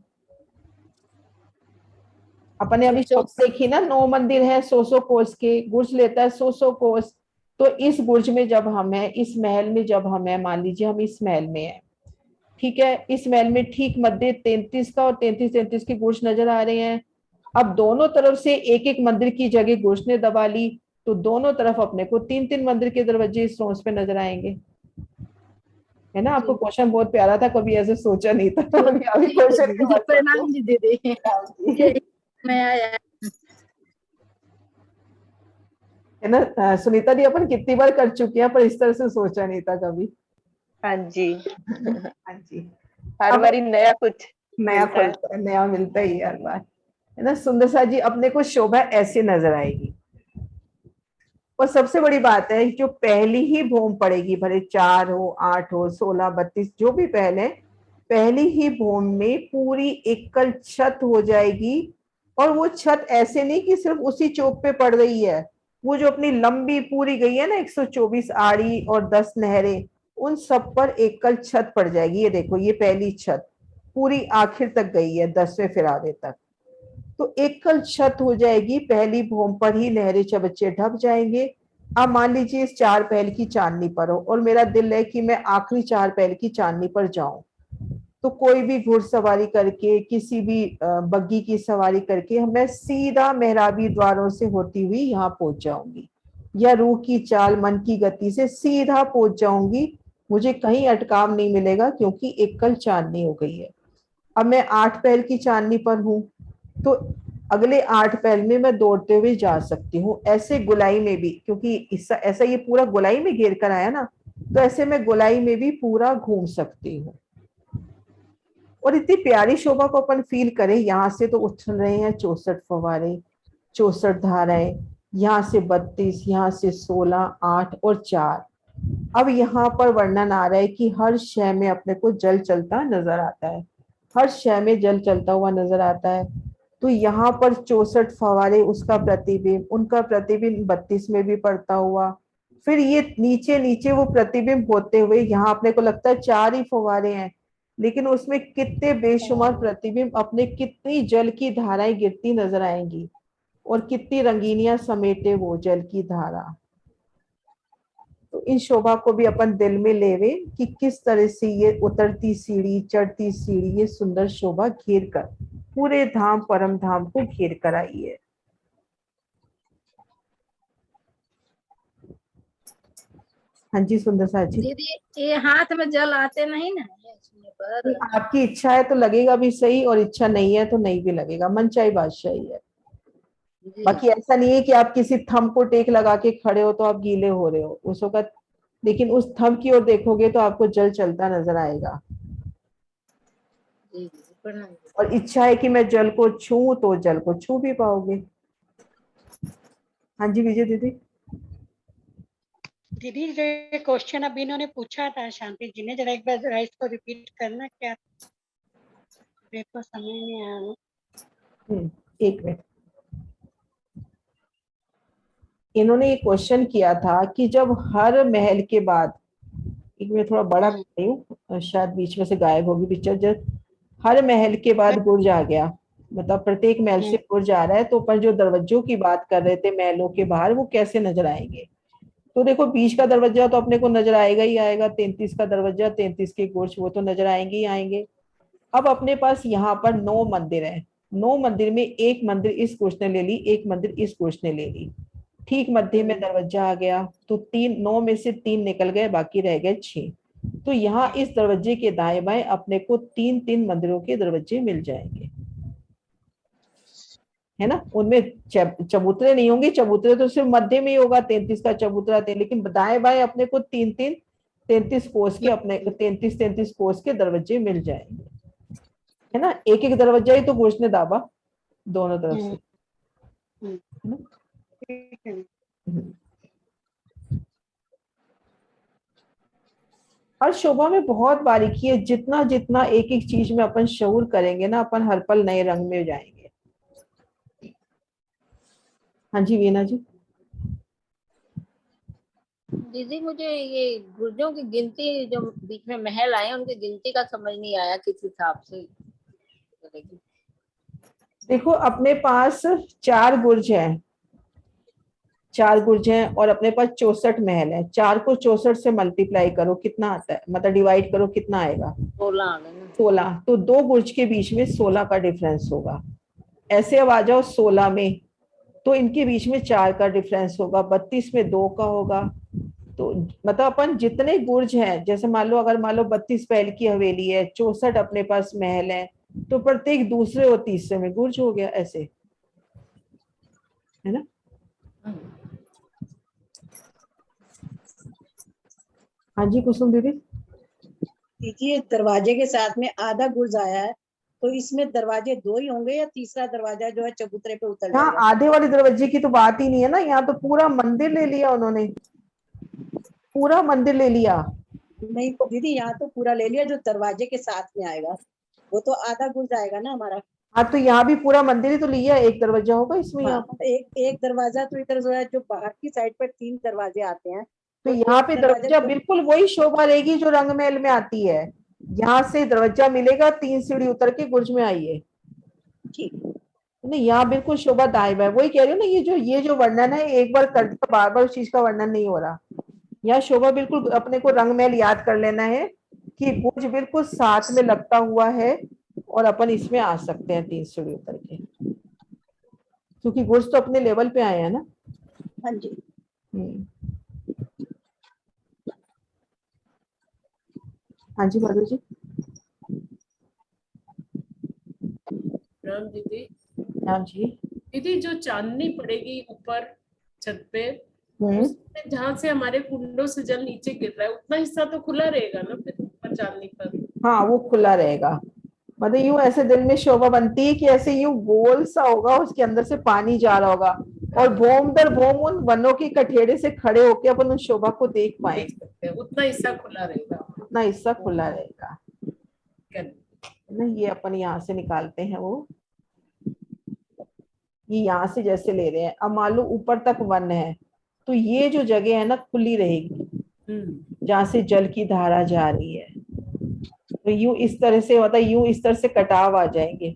अपने अभी देखी ना, 9 मंदिर है, 100 कोस के, गुर्ज लेता है 100 कोस। तो इस गुर्ज में जब हम है, इस महल में जब हम है, मान लीजिए हम इस महल में है, ठीक है, इस महल में ठीक मध्य 33 का और 33 की गुर्ज नजर आ रहे हैं। अब दोनों तरफ से एक एक मंदिर की जगह गुर्ज ने दबा ली, तो दोनों तरफ अपने को 3 मंदिर के दरवाजे इस रोज पे नजर आएंगे, है ना। आपको क्वेश्चन बहुत प्यारा था, कभी ऐसे सोचा नहीं था। अभी क्वेश्चन प्रणाम जी दीदी, मैं आया है ना। सुनीता जी अपन कितनी बार कर चुके हैं, पर इस तरह से सोचा नहीं था कभी। हाँ जी, हाँ जी, हर बारी नया कुछ नया खुलता है, नया मिलता ही हर बार, है ना। सुंदर सा जी अपने को शोभा ऐसे नजर आएगी। और सबसे बड़ी बात है, जो पहली ही भूम पड़ेगी, भले 4 हो, 8 हो, 16, 32 जो भी पहले, पहली ही भूम में पूरी एकल छत हो जाएगी। और वो छत ऐसे नहीं कि सिर्फ उसी चौक पे पड़ रही है, वो जो अपनी लंबी पूरी गई है ना, 124 आड़ी और 10 नहरें, उन सब पर एकल छत पड़ जाएगी। ये देखो, ये पहली छत पूरी आखिर तक गई है, 10वें फिरारे तक। तो एकल छत हो जाएगी पहली भूम पर ही, नहरे चबच्चे ढक जाएंगे। अब मान लीजिए इस 4 पहल की चांदनी पर हो, और मेरा दिल है कि मैं आखिरी 4 पहल की चांदनी पर जाऊं, तो कोई भी घुड़सवारी करके, किसी भी बग्गी की सवारी करके मैं सीधा मेहराबी द्वारों से होती हुई यहाँ पहुंच जाऊंगी, या रूह की चाल मन की गति से सीधा पहुंच जाऊंगी। मुझे कहीं अटकाव नहीं मिलेगा, क्योंकि एकल चांदनी हो गई है। अब मैं 8 पहल की चांदनी पर हूँ, तो अगले 8 पहल में मैं दौड़ते हुए जा सकती हूँ। ऐसे गोलाई में भी, क्योंकि ऐसा ये पूरा गोलाई में घेर कर आया ना, तो ऐसे मैं गोलाई में भी पूरा घूम सकती हूँ। और इतनी प्यारी शोभा को अपन फील करें। यहाँ से तो उछल रहे हैं 64 फव्वारे, 64 धाराएं, यहाँ से 32, यहाँ से 16, 8 और 4, अब यहाँ पर वर्णन आ रहा है कि हर शय में अपने को जल चलता नजर आता है, हर शय में जल चलता हुआ नजर आता है। तो यहाँ पर 64 फवारे, उसका प्रतिबिंब, उनका प्रतिबिंब 32 में भी पड़ता हुआ, फिर ये नीचे नीचे वो प्रतिबिंब होते हुए यहाँ अपने को लगता है 4 ही फवारे हैं, लेकिन उसमें कितने बेशुमार प्रतिबिंब, अपने कितनी जल की धाराएं गिरती नजर आएंगी और कितनी रंगीनियां समेटे वो जल की धारा। तो इन शोभा को भी अपन दिल में लेवे कि किस तरह से ये उतरती सीढ़ी, चढ़ती सीढ़ी, ये सुंदर शोभा घेर कर पूरे धाम परम धाम को घेर कर आई है। हाँ जी सुंदर सा जी। दीदी ये हाथ में जल आते नहीं ना है इसमें पर। आपकी इच्छा है तो लगेगा भी सही, और इच्छा नहीं है तो नहीं भी लगेगा, मन चाहे बादशाही है। बाकी ऐसा नहीं है कि आप किसी थंब को टेक लगा के खड़े हो तो आप गीले हो रहे हो उस वक्त, लेकिन उस थंब की ओर देखोगे तो आपको जल चलता नजर आएगा। और इच्छा है कि मैं जल को छूं तो जल को छू भी पाओगे। हाँ जी विजय दीदी। दीदी जो क्वेश्चन अभी इन्होंने पूछा था शांति जी ने, जरा एक बार जरा इसको रिपीट करना, क्या देखो समझ नहीं आया। एक मिनट, इन्होंने ये क्वेश्चन किया था कि जब हर महल के बाद, एक मिनट थोड़ा बड़ा कर रही हूँ, शायद बीच में से गायब होगी पिक्चर। जब हर महल के बाद गुर्ज आ गया, मतलब प्रत्येक महल से गुर्ज आ रहा है, तो पर जो दरवाजों की बात कर रहे थे महलों के बाहर, वो कैसे नजर आएंगे। तो देखो बीच का दरवाजा तो अपने को नजर आएगा ही आएगा, 33 का दरवाजा, 33 के गुर्ज, वो तो नजर आएंगे ही आएंगे। अब अपने पास यहाँ पर 9 मंदिर है, 9 मंदिर में एक मंदिर इस गुर्ज ने ले ली, एक मंदिर इस गुर्ज ने ले ली, ठीक मध्य में दरवाजा आ गया, तो 9 में से 3 निकल गए, बाकी रह गए 6। तो यहाँ इस दरवाजे के दाएं बाएं अपने को 3-3 मंदिरों के दरवाजे मिल जाएंगे, है ना। उनमें चबूतरे नहीं होंगे, चबूतरे तो सिर्फ मध्य में ही होगा, 33 का चबूतरा थे, लेकिन दाएं बाएं अपने को 3-3 33 कोस के, अपने 33 कोस के दरवाजे मिल जाएंगे, है ना। एक एक दरवाजा ही तो गुर्ज ने दाबा दोनों तरफ से, है ना। हर शोभा में बहुत बारीकी है, जितना जितना एक एक चीज में अपन शऊर करेंगे ना, अपन हर पल नए रंग में जाएंगे। हाँ जी वीना जी। दीदी मुझे ये गुर्जों की गिनती, जो बीच में महल आए उनकी गिनती का समझ नहीं आया किस हिसाब से। देखो अपने पास 4 गुर्ज हैं, 4 गुर्ज हैं, और अपने पास 64 महल है। 4 को 64 से मल्टीप्लाई करो, कितना आता है, मतलब डिवाइड करो, कितना आएगा 16। तो 2 गुर्ज के बीच में 16 का डिफरेंस होगा। ऐसे अब आ जाओ 16 में, तो इनके बीच में 4 का डिफरेंस होगा, 32 में 2 का होगा। तो मतलब अपन जितने गुर्ज हैं, जैसे मान लो अगर मान लो 32 पहल की हवेली है, 64 अपने पास महल है, तो प्रत्येक दूसरे और तीसरे में गुर्ज हो गया, ऐसे, है ना। हाँ जी कुसुम दीदी। देखिए दरवाजे के साथ में आधा गुर्ज आया है, तो इसमें दरवाजे 2 ही होंगे या तीसरा दरवाजा जो है चबूतरे पे उतर यहाँ जाएगा? आधे वाले दरवाजे की तो बात ही नहीं है ना, यहाँ तो पूरा मंदिर ले लिया उन्होंने, पूरा मंदिर ले लिया। नहीं दीदी यहाँ तो पूरा ले लिया, जो दरवाजे के साथ में आएगा वो तो आधा गुर्ज आएगा ना हमारा। हाँ तो यहाँ भी पूरा मंदिर ही तो लिया, एक दरवाजा होगा इसमें। हाँ, यहाँ पर एक दरवाजा तो इधर जो है, जो बाहर की साइड पर 3 दरवाजे आते हैं, तो यहाँ पे दरवाजा बिल्कुल वही शोभा रहेगी जो रंग महल में आती है। यहाँ से दरवाजा मिलेगा, 3 सीढ़ी उतर के गुर्ज में आइए, ठीक नहीं यहाँ बिल्कुल शोभा दाएं बाएं, वही कह रही हूँ ना, ये जो वर्णन है एक बार कर दिया, बार बार उस चीज का वर्णन नहीं हो रहा। यहाँ शोभा बिल्कुल अपने को रंग महल याद कर लेना है कि गुर्ज बिल्कुल साथ में लगता हुआ है, और अपन इसमें आ सकते हैं 3 सीढ़ी उतर के, क्योंकि गुर्ज तो अपने लेवल पे आए हैं ना। हाँ जी। हाँ जी माधव जी। राम दीदी। हाँ जी। दीदी जो चांदनी पड़ेगी ऊपर छत पे, उसमें जहाँ से हमारे कुंडों से जल नीचे गिर रहा है, उतना हिस्सा तो खुला रहेगा ना फिर ऊपर चांदनी पर? हाँ वो खुला रहेगा, मतलब यूं ऐसे दिल में शोभा बनती है कि ऐसे यूं गोल सा होगा, उसके अंदर से पानी जा रहा होगा, और भौम दर भौम उन वनों के कठेड़े से खड़े होके अपन उस शोभा को देख पाए, देख सकते हैं, उतना हिस्सा खुला रहेगा। उतना हिस्सा खुला रहेगा ना। ये अपन यहाँ से निकालते हैं, वो ये यहाँ से जैसे ले रहे हैं। अब मान लो ऊपर तक वन है, तो ये जो जगह है ना खुली रहेगी जहाँ से जल की धारा जा रही है। तो यूं इस तरह से मतलब यूं इस तरह से कटाव आ जाएंगे,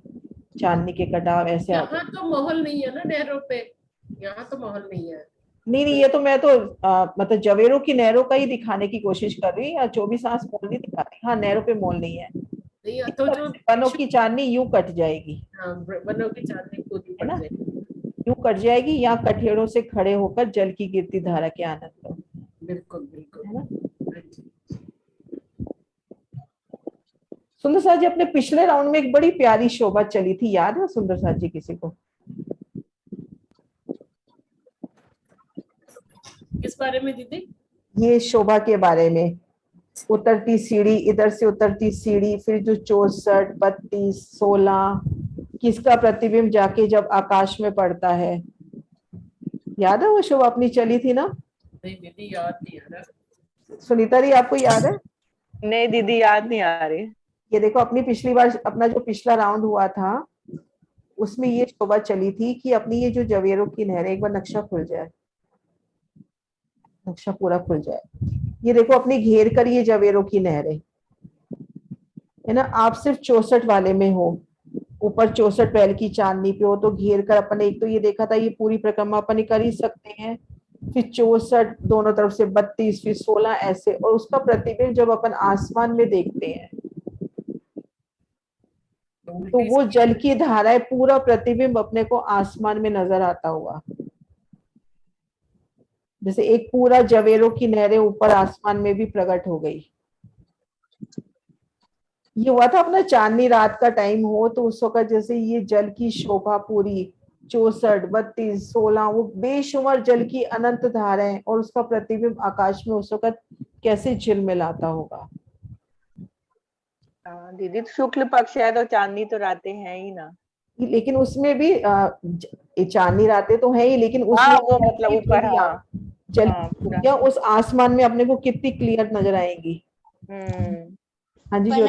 चांदनी के कटाव ऐसे आ यहाँ तो माहौल नहीं है ना नहरों पे, यहाँ तो माहौल नहीं है। नहीं ये तो मैं तो मतलब जवेरों की नहरों का ही दिखाने की कोशिश कर रही हूँ, या 24 आंस मोल नहीं दिखा रही। हाँ, नहरों पे मोल नहीं है। नहीं तो जो वनों की चांदनी यूं कट जाएगी, हाँ, वनों की चांदनी पूरी है ना, पड़ जाएगी। यूं कट जाएगी, या कठेड़ों से खड़े होकर जल की गिरती धारा के आनंद लो। बिल्कुल बिल्कुल, है ना। सुंदर साथ जी, अपने पिछले राउंड में एक बड़ी प्यारी शोभा चली थी, याद है सुंदर साथ जी किसी को? किस बारे में दीदी? ये शोभा के बारे में, उतरती सीढ़ी, इधर से उतरती सीढ़ी, फिर जो 64, 32, 16, किसका प्रतिबिंब जाके जब आकाश में पड़ता है, याद है वो शोभा अपनी चली थी ना? नहीं दीदी याद नहीं आ रहा। सुनीता जी आपको याद है? नहीं दीदी याद नहीं आ रही। ये देखो, अपनी पिछली बार अपना जो पिछला राउंड हुआ था उसमें ये शोभा चली थी कि अपनी ये जो जवेरों की नहर है, एक बार नक्शा खुल जाए, नक्शा पूरा खुल जाए। ये देखो अपनी घेर कर ये जवेरों की नहर है ना। आप सिर्फ 64 वाले में हो, ऊपर 64 पहल की चांदनी पे हो, तो घेर कर अपन एक तो ये देखा था, ये पूरी परिक्रमा अपन कर ही सकते हैं। फिर 64 दोनों तरफ से 32, फिर 16 ऐसे, और उसका प्रतिबिंब जब अपन आसमान में देखते हैं तो वो जल की धाराएं, पूरा प्रतिबिंब अपने को आसमान में नजर आता हुआ, जैसे एक पूरा जवेरों की नहरें ऊपर आसमान में भी प्रकट हो गई। ये हुआ था अपना चांदनी रात का टाइम हो, तो उस वक्त जैसे ये जल की शोभा पूरी 64, 32, 16, वो बेशुमार जल की अनंत धाराएं, और उसका प्रतिबिंब आकाश में उस वक्त कैसे झिलमिलाता होगा। दीदी तो शुक्ल पक्ष है तो चांदनी तो रातें हैं ही ना। लेकिन उसमें भी चांदनी रातें तो है ही, लेकिन उसमें वो मतलब ऊपर जल या उस आसमान में अपने को कितनी क्लियर नजर आएंगी। हाँ जी जो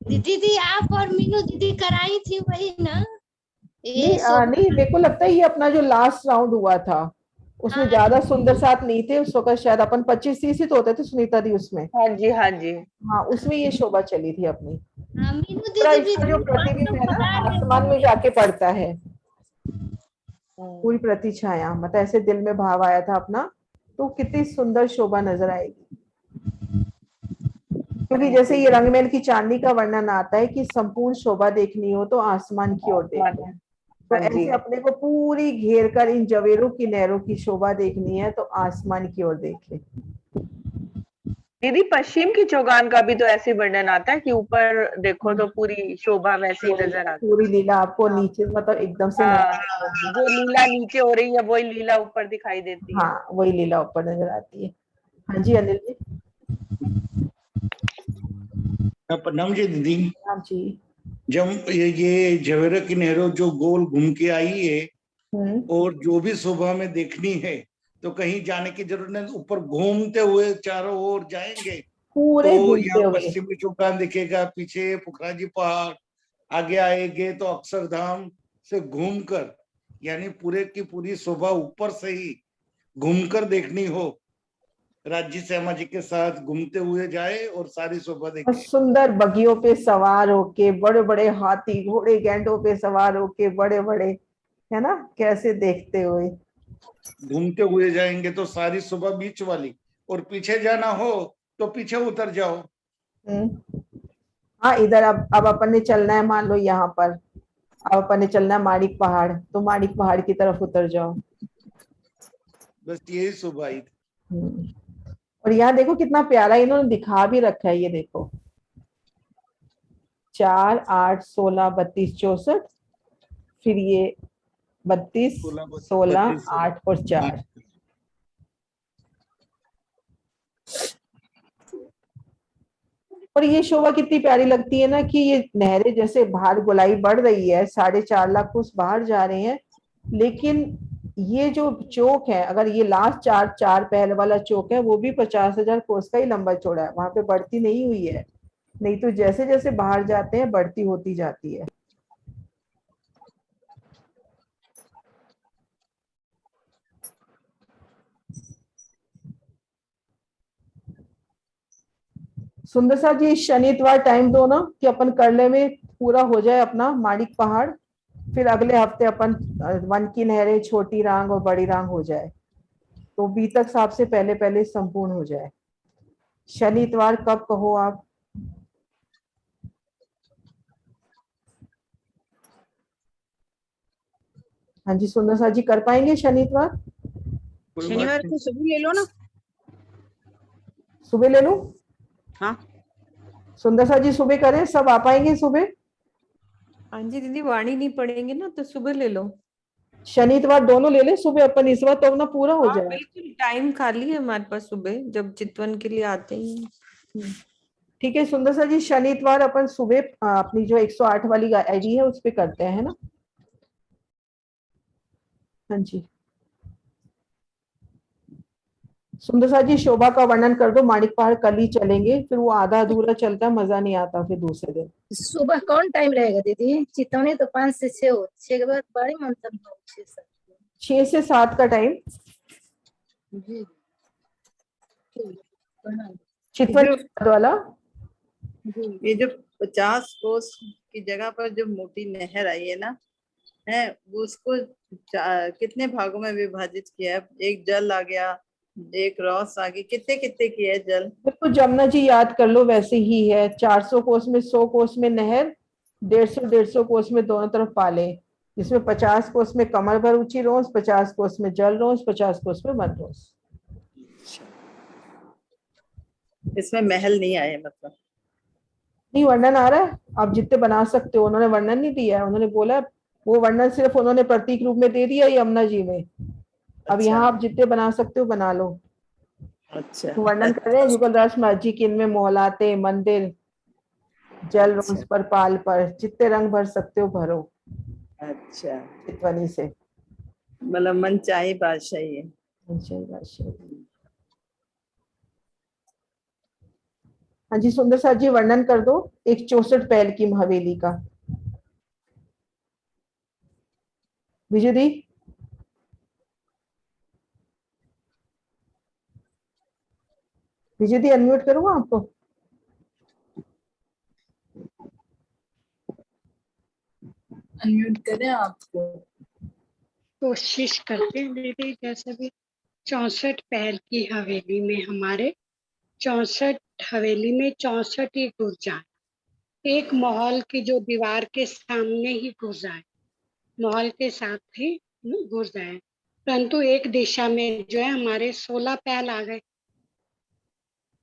दीदी आप और मीनू दीदी कराई थी वही ना? नहीं मेरे को लगता है ये अपना जो लास्ट राउंड हुआ था उसमें ज्यादा सुंदर साथ नहीं थे उस वक्त, शायद अपन 25-30 ही तो होते थे सुनीता दी उसमें। हाँ जी हाँ जी, हाँ उसमें ये शोभा चली थी अपनी। मीनू दीदी भी जो प्रतिबिंब है ना आसमान में जाके पड़ता है, पूरी प्रतिछाया, मतलब ऐसे दिल में भाव आया था अपना, तो कितनी सुंदर शोभा नजर आएगी। क्योंकि जैसे ये रंगमहल की चांदनी का वर्णन आता है कि संपूर्ण शोभा देखनी हो तो आसमान की ओर देखो, तो ऐसे अपने को पूरी घेर कर इन जवेरों की नहरों की शोभा देखनी है तो आसमान की ओर देखे। दीदी पश्चिम की चौगान का भी तो ऐसे वर्णन आता है कि ऊपर देखो तो पूरी शोभा वैसे ही नजर आती है, पूरी लीला आपको नीचे मतलब एकदम से जो लीला नीचे हो रही है वही लीला ऊपर दिखाई देती है। हाँ वही लीला ऊपर नजर आती है। हाँ जी अनिल जी। प्रणाम जी दीदी। हाँ जी। जब ये जवेरा की नहरों जो गोल घूम के आई है और जो भी शोभा में देखनी है तो कहीं जाने की जरूरत नहीं, ऊपर घूमते हुए चारों ओर जाएंगे पूरे तो घूमते यहाँ हुए पश्चिमी चौगान दिखेगा, पीछे पुखराजी पहाड़, आगे आएंगे तो अक्षरधाम से घूमकर, यानी पूरे की पूरी शोभा ऊपर से ही घूमकर देखनी हो, राज्य श्यामा जी के साथ घूमते हुए जाए और सारी शोभा देखे। सुंदर बगियों पे सवार होके, बड़े बड़े हाथी घोड़े गैंडों पे सवार होके, बड़े बड़े, है ना, कैसे देखते हुए घूमते हुए जाएंगे तो सारी शोभा बीच वाली, और पीछे जाना हो तो पीछे उतर जाओ। हाँ इधर अब अपन ने चलना है, मान लो यहाँ पर अब अपन ने चलना है माणिक पहाड़, तो माणिक पहाड़ की तरफ उतर जाओ, बस यही शोभा ही। और यहाँ देखो कितना प्यारा इन्होंने दिखा भी रखा है, ये देखो 4, 8, 16, 32, 64, फिर ये 32, 16, 8 और 4। और ये शोभा कितनी प्यारी लगती है ना कि ये नहरें जैसे बाहर गोलाई बढ़ रही है, 4.5 लाख कोस बाहर जा रहे हैं, लेकिन ये जो चौक है, अगर ये लास्ट चार पहल वाला चौक है, वो भी 50,000 कोस का ही लंबा चौड़ा है, वहां पे बढ़ती नहीं हुई है। नहीं तो जैसे जैसे बाहर जाते हैं बढ़ती होती जाती है। सुंदर सा जी, शनिवार टाइम दो ना कि अपन करले में पूरा हो जाए अपना माणिक पहाड़, फिर अगले हफ्ते अपन वन की नहरें, छोटी रांग और बड़ी रांग हो जाए, तो बीतक साहब से पहले पहले संपूर्ण हो जाए। शनिवार कब कहो आप? हाँ जी सुंदर सा जी, कर पाएंगे शनिवार? शनिवार को सुबह ले लो ना। सुबह ले लूं? हाँ सुंदर सा जी सुबह करें, सब आ पाएंगे सुबह? हाँ जी दीदी, वाणी नहीं पढ़ेंगे ना, तो सुबह ले लो। शनिवार दोनों ले ले सुबह अपन, इस बार तो अपना पूरा हो हाँ जाए। बिल्कुल, टाइम खाली है हमारे पास सुबह, जब चितवन के लिए आते ही। ठीक है सुंदर सा जी, शनिवार अपन सुबह अपनी जो 108 वाली आईडी है उस पे करते हैं, है ना? हाँ जी सुंदर सा जी, शोभा का वर्णन कर दो। माणिक पहाड़ कल ही चलेंगे, फिर वो आधा अधूरा चलता है, मजा नहीं आता फिर दूसरे दिन। सुबह कौन टाइम रहेगा दीदी? चितौनी तो 5 से 6 हो, 6 के बाद बड़ी मंथन हो, 6 से 6 से 7 का टाइम जी। ठीक, प्रणाम। चितवन वाला। ये जो 50 कोस की जगह पर जो मोटी नहर आई है ना, है वो उसको कितने भागों में विभाजित किया है? एक जल आ गया, एक रॉस आ गई, कितने कितने किए जल? देखो जमुना जी याद कर लो, वैसे ही है। 400 कोस में 100 कोस में नहर, 150 कोस में दोनों तरफ पाले, जिसमें 50 कोस में कमर भर ऊंची रोस, 50 कोस में जल रोस, 50 कोस में मध रोस। इसमें महल नहीं आए मतलब? नहीं, वर्णन आ रहा है, आप जितने बना सकते हो। उन्होंने वर्णन नहीं दिया है, उन्होंने बोला वो वर्णन सिर्फ उन्होंने प्रतीक रूप में दे दिया यमुना जी में। अब यहाँ आप जितने बना सकते हो बना लो। अच्छा तो वर्णन कर रहे हैं युगल राज महाराज जी के, इनमें मोहलाते, मंदिर, जल रोस पर, पाल पर, जितने रंग भर सकते हो भरो। अच्छा, चितवनी से मतलब मनचाही बादशाही है। मनचाही बादशाही। हाँ जी सुंदर सा जी, वर्णन कर दो एक 64 पहल की हवेली का। विजय दी। विजय दी अनम्यूट करूंगा आपको। अनम्यूट करें आपको। कोशिश करते हैं दीदी। जैसे भी 64 पहल की हवेली में हमारे 64 हवेली में 64 ही गुर्जा, एक महल की जो दीवार के सामने ही गुर्जा है, महल के साथ ही गुर्जा है, परंतु एक दिशा में जो है हमारे 16 पहल आ गए।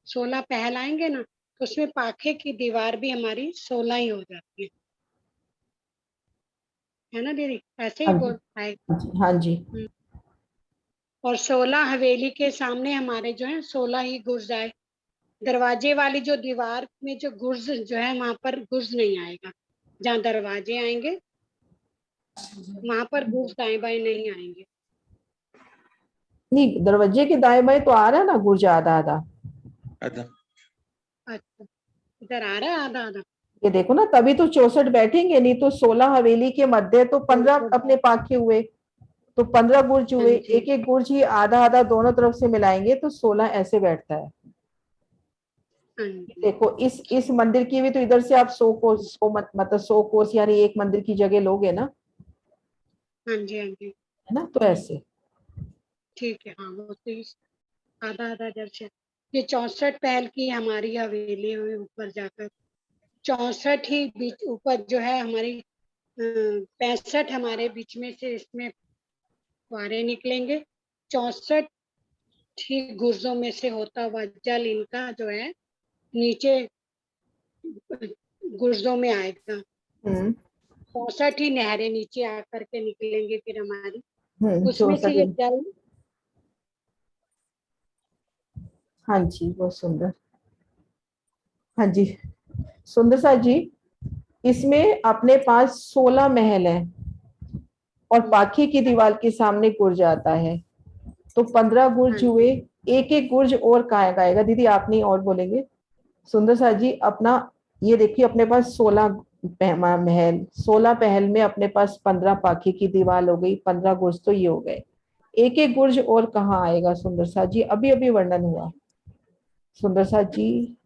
16 पहल आएंगे ना, तो उसमें पाखे की दीवार भी हमारी 16 ही हो जाती है ना दीदी? ऐसे ही बोल आएगा। हाँ जी। और 16 हवेली के सामने हमारे जो है 16 ही गुर्ज आए। दरवाजे वाली जो दीवार में जो गुर्ज जो है वहां पर गुर्ज नहीं आएगा। जहाँ दरवाजे आएंगे वहां पर गुर्ज दाएं बाएं नहीं आएंगे। नहीं, दरवाजे के दाएं बाएं तो आ रहा है ना गुर्ज, आधा आधा। अच्छा, इधर आ रहा है आधा आधा। ये देखो ना, तभी तो 64 बैठेंगे, नहीं तो 16 हवेली के मध्य तो 15 अपने पाखे हुए, तो 15 गुर्ज हुए। एक एक गुर्ज ही आधा आधा दोनों तरफ से मिलाएंगे तो 16 ऐसे बैठता है। देखो इस मंदिर की भी तो इधर से आप 100 कोस, मतलब 100 कोस यानी एक मंदिर की जगह लोगे ना। हाँ जी, हाँ जी, है ना, तो ऐसे ठीक है। हाँ, वो तो आधा आधा दर्शन। ये 64 पहल की हमारी हवेली हुई ऊपर जाकर। 64 ही बीच ऊपर जो है हमारी 65 हमारे बीच में से इसमें फुहारे निकलेंगे। 64 ही गुर्जों में से होता हुआ जल इनका जो है नीचे गुर्जों में आएगा। 64 ही नहरें नीचे आकर के निकलेंगे फिर हमारी। उसमें से ये जल। हाँ जी, बहुत सुंदर। हाँ जी सुंदर सा जी, इसमें अपने पास 16 महल है। और पाखे की दीवार के सामने गुर्ज आता है, तो 15 गुर्ज हुए। एक एक गुर्ज और कहाँ आएगा दीदी, आप नहीं और बोलेंगे। सुंदर सा जी अपना ये देखिए, अपने पास 16 महल, 16 महल में अपने पास 15 पाखे की दीवार हो गई, 15 गुर्ज तो ये हो गए। एक एक गुर्ज और कहाँ आएगा सुंदर सा जी, अभी अभी वर्णन हुआ सुंदर सा जी।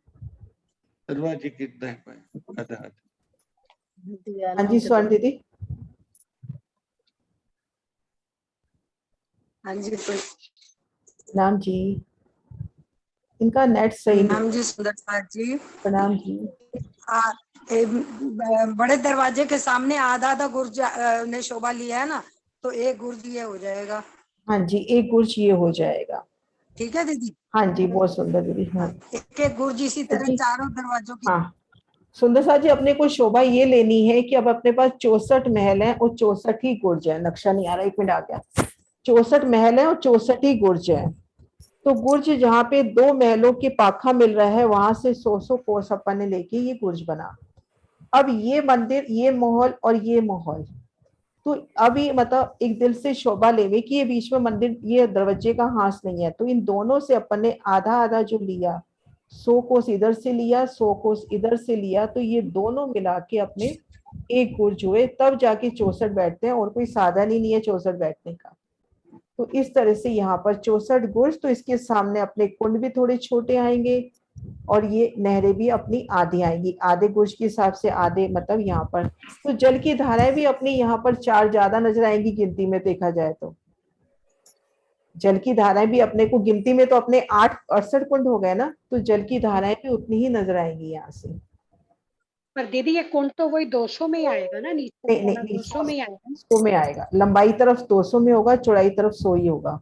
दरवाजे के दाएं हाँ जी स्वर्ण दीदी। हाँ जी नाम जी, इनका नेट सही नाम नहीं। जी सुंदरता जी। प्रणाम जी। बड़े दरवाजे के सामने आधा आधा गुर्ज ने शोभा लिया है ना, तो एक गुर्ज ये हो जाएगा। हाँ जी, एक गुर्ज ये हो जाएगा। ठीक है दीदी। हाँ जी, बहुत सुंदर दीदी। हाँ एक एक गुर्ज इसी तरह जी। चारों दरवाजों की। हाँ सुंदर सा जी, अपने को शोभा ये लेनी है कि अब अपने पास 64 महल है और 64 ही गुर्ज है। नक्शा नहीं आ रहा, एक मिनट आ गया। 64 महल है और 64 ही गुर्ज है। तो गुर्ज जहाँ पे 2 महलों की पाखा मिल रहा है, वहां से 100 कोस अपन ने लेके ये गुर्ज बना। अब ये मंदिर, ये महल और ये महल, तो अभी मतलब एक दिल से शोभा लेवे कि ये बीच में मंदिर, ये दरवाजे का हाथ नहीं है, तो इन दोनों से अपन ने आधा आधा जो लिया, 100 कोस इधर से लिया, 100 कोस इधर से लिया, तो ये दोनों मिला के अपने एक गुर्ज हुए, तब जाके 64 बैठते हैं। और कोई साधन ही नहीं है 64 बैठने का। तो इस तरह से यहाँ पर 64 गुर्ज, तो इसके सामने अपने कुंड भी थोड़े छोटे आएंगे और ये नहरें भी अपनी आधी आएंगी, आधे गुर्ज के हिसाब से आधे, मतलब यहाँ पर तो जल की धाराएं भी अपनी यहाँ पर 4 ज्यादा नजर आएंगी गिनती में देखा जाए तो। जल की धाराएं भी अपने को गिनती में तो अपने 68 कुंड हो गए ना, तो जल की धाराएं भी उतनी ही नजर आएंगी यहाँ से। पर दीदी ये कुंड तो वही 200 में ही आएगा ना, नीचे नहीं वाला 200 में ही आएगा 100 में आएगा, लंबाई तरफ 200 में होगा, चौड़ाई तरफ 100 ही होगा।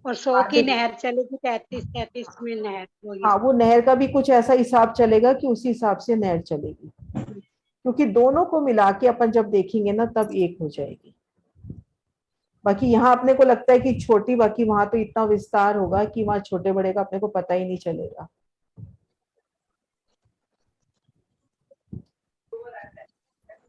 और 100 की नहर चलेगी, 33 में नहर होगी। हाँ, वो नहर का भी कुछ ऐसा हिसाब चलेगा कि उसी हिसाब से नहर चलेगी, क्योंकि दोनों को मिला के अपन जब देखेंगे ना तब एक हो जाएगी। बाकी यहाँ अपने को लगता है कि छोटी, बाकी वहां तो इतना विस्तार होगा कि वहां छोटे बड़े का अपने को पता ही नहीं चलेगा।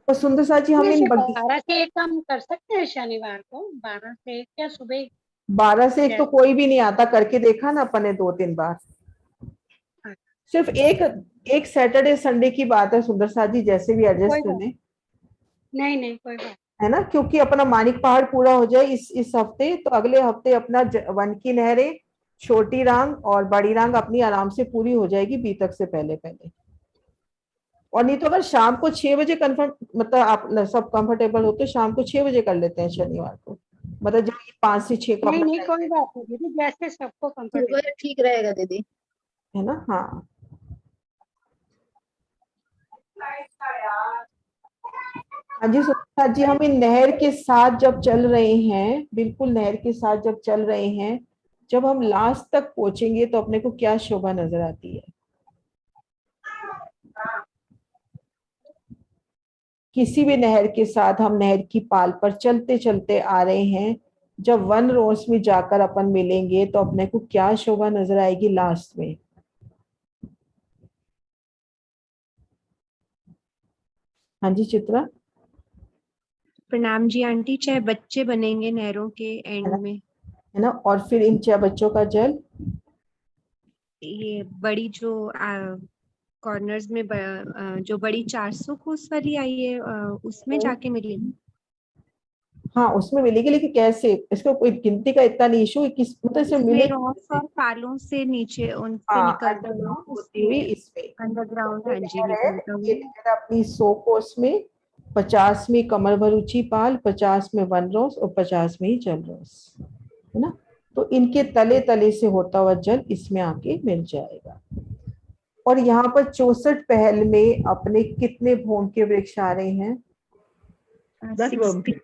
और सुंदर सा जी, हम इन 12 से 1 काम कर सकते हैं शनिवार को, 12 से 1 या सुबह 12 से 1 तो कोई भी नहीं आता, करके देखा ना अपन ने 2-3 बार। सिर्फ एक सैटरडे संडे की बात है सुंदर सा जी, जैसे भी एडजस्ट कर लें। नहीं कोई बात है ना, क्योंकि अपना मानिक पहाड़ पूरा हो जाए इस हफ्ते, तो अगले हफ्ते अपना वन की नहरें, छोटी रांग और बड़ी रांग अपनी आराम से पूरी हो जाएगी बीतक से पहले पहले। और नहीं तो अगर शाम को 6 बजे कंफर्म, मतलब आप सब कंफर्टेबल हो तो शाम को 6 बजे कर लेते हैं शनिवार को, मतलब जब 5 से 6 का नहीं कोई बात नहीं दीदी, जैसे सबको कंफर्टेबल ठीक रहेगा दीदी, है ना। हाँ हाँ जी सुधा जी, हम इन नहर के साथ जब चल रहे हैं, बिल्कुल नहर के साथ जब चल रहे हैं, जब हम लास्ट तक पहुंचेंगे तो अपने को क्या शोभा नजर आती है। किसी भी नहर के साथ हम नहर की पाल पर चलते चलते आ रहे हैं, जब वन रोज में जाकर अपन मिलेंगे तो अपने को क्या शोभा नजर आएगी लास्ट में। हाँ जी चित्रा। प्रणाम जी आंटी, चाहे बच्चे बनेंगे नहरों के एंड में, है ना। और फिर इन 6 बच्चों का जल ये बड़ी जो कॉर्नर्स में जो बड़ी 400 कोस वाली आई है उसमें जाके मिलेगी। हाँ उसमें मिलेगी, लेकिन कैसे, इसको कोई गिनती का इतना नहीं इशू, किस मतलब से मिलेगी और पालों से नीचे उनसे निकलता हुई इसमें अंडरग्राउंड। हाँ जी, निकलता हुआ अपनी 100 कोस में 50 में कमर भर ऊंची पाल, 50 में वन रोस और 50 में ही जल रोस, है ना। तो इनके तले तले से होता हुआ जल इसमें आके मिल जाएगा। और यहाँ पर 64 पहल में अपने कितने भोम के वृक्ष आ रहे हैं? 65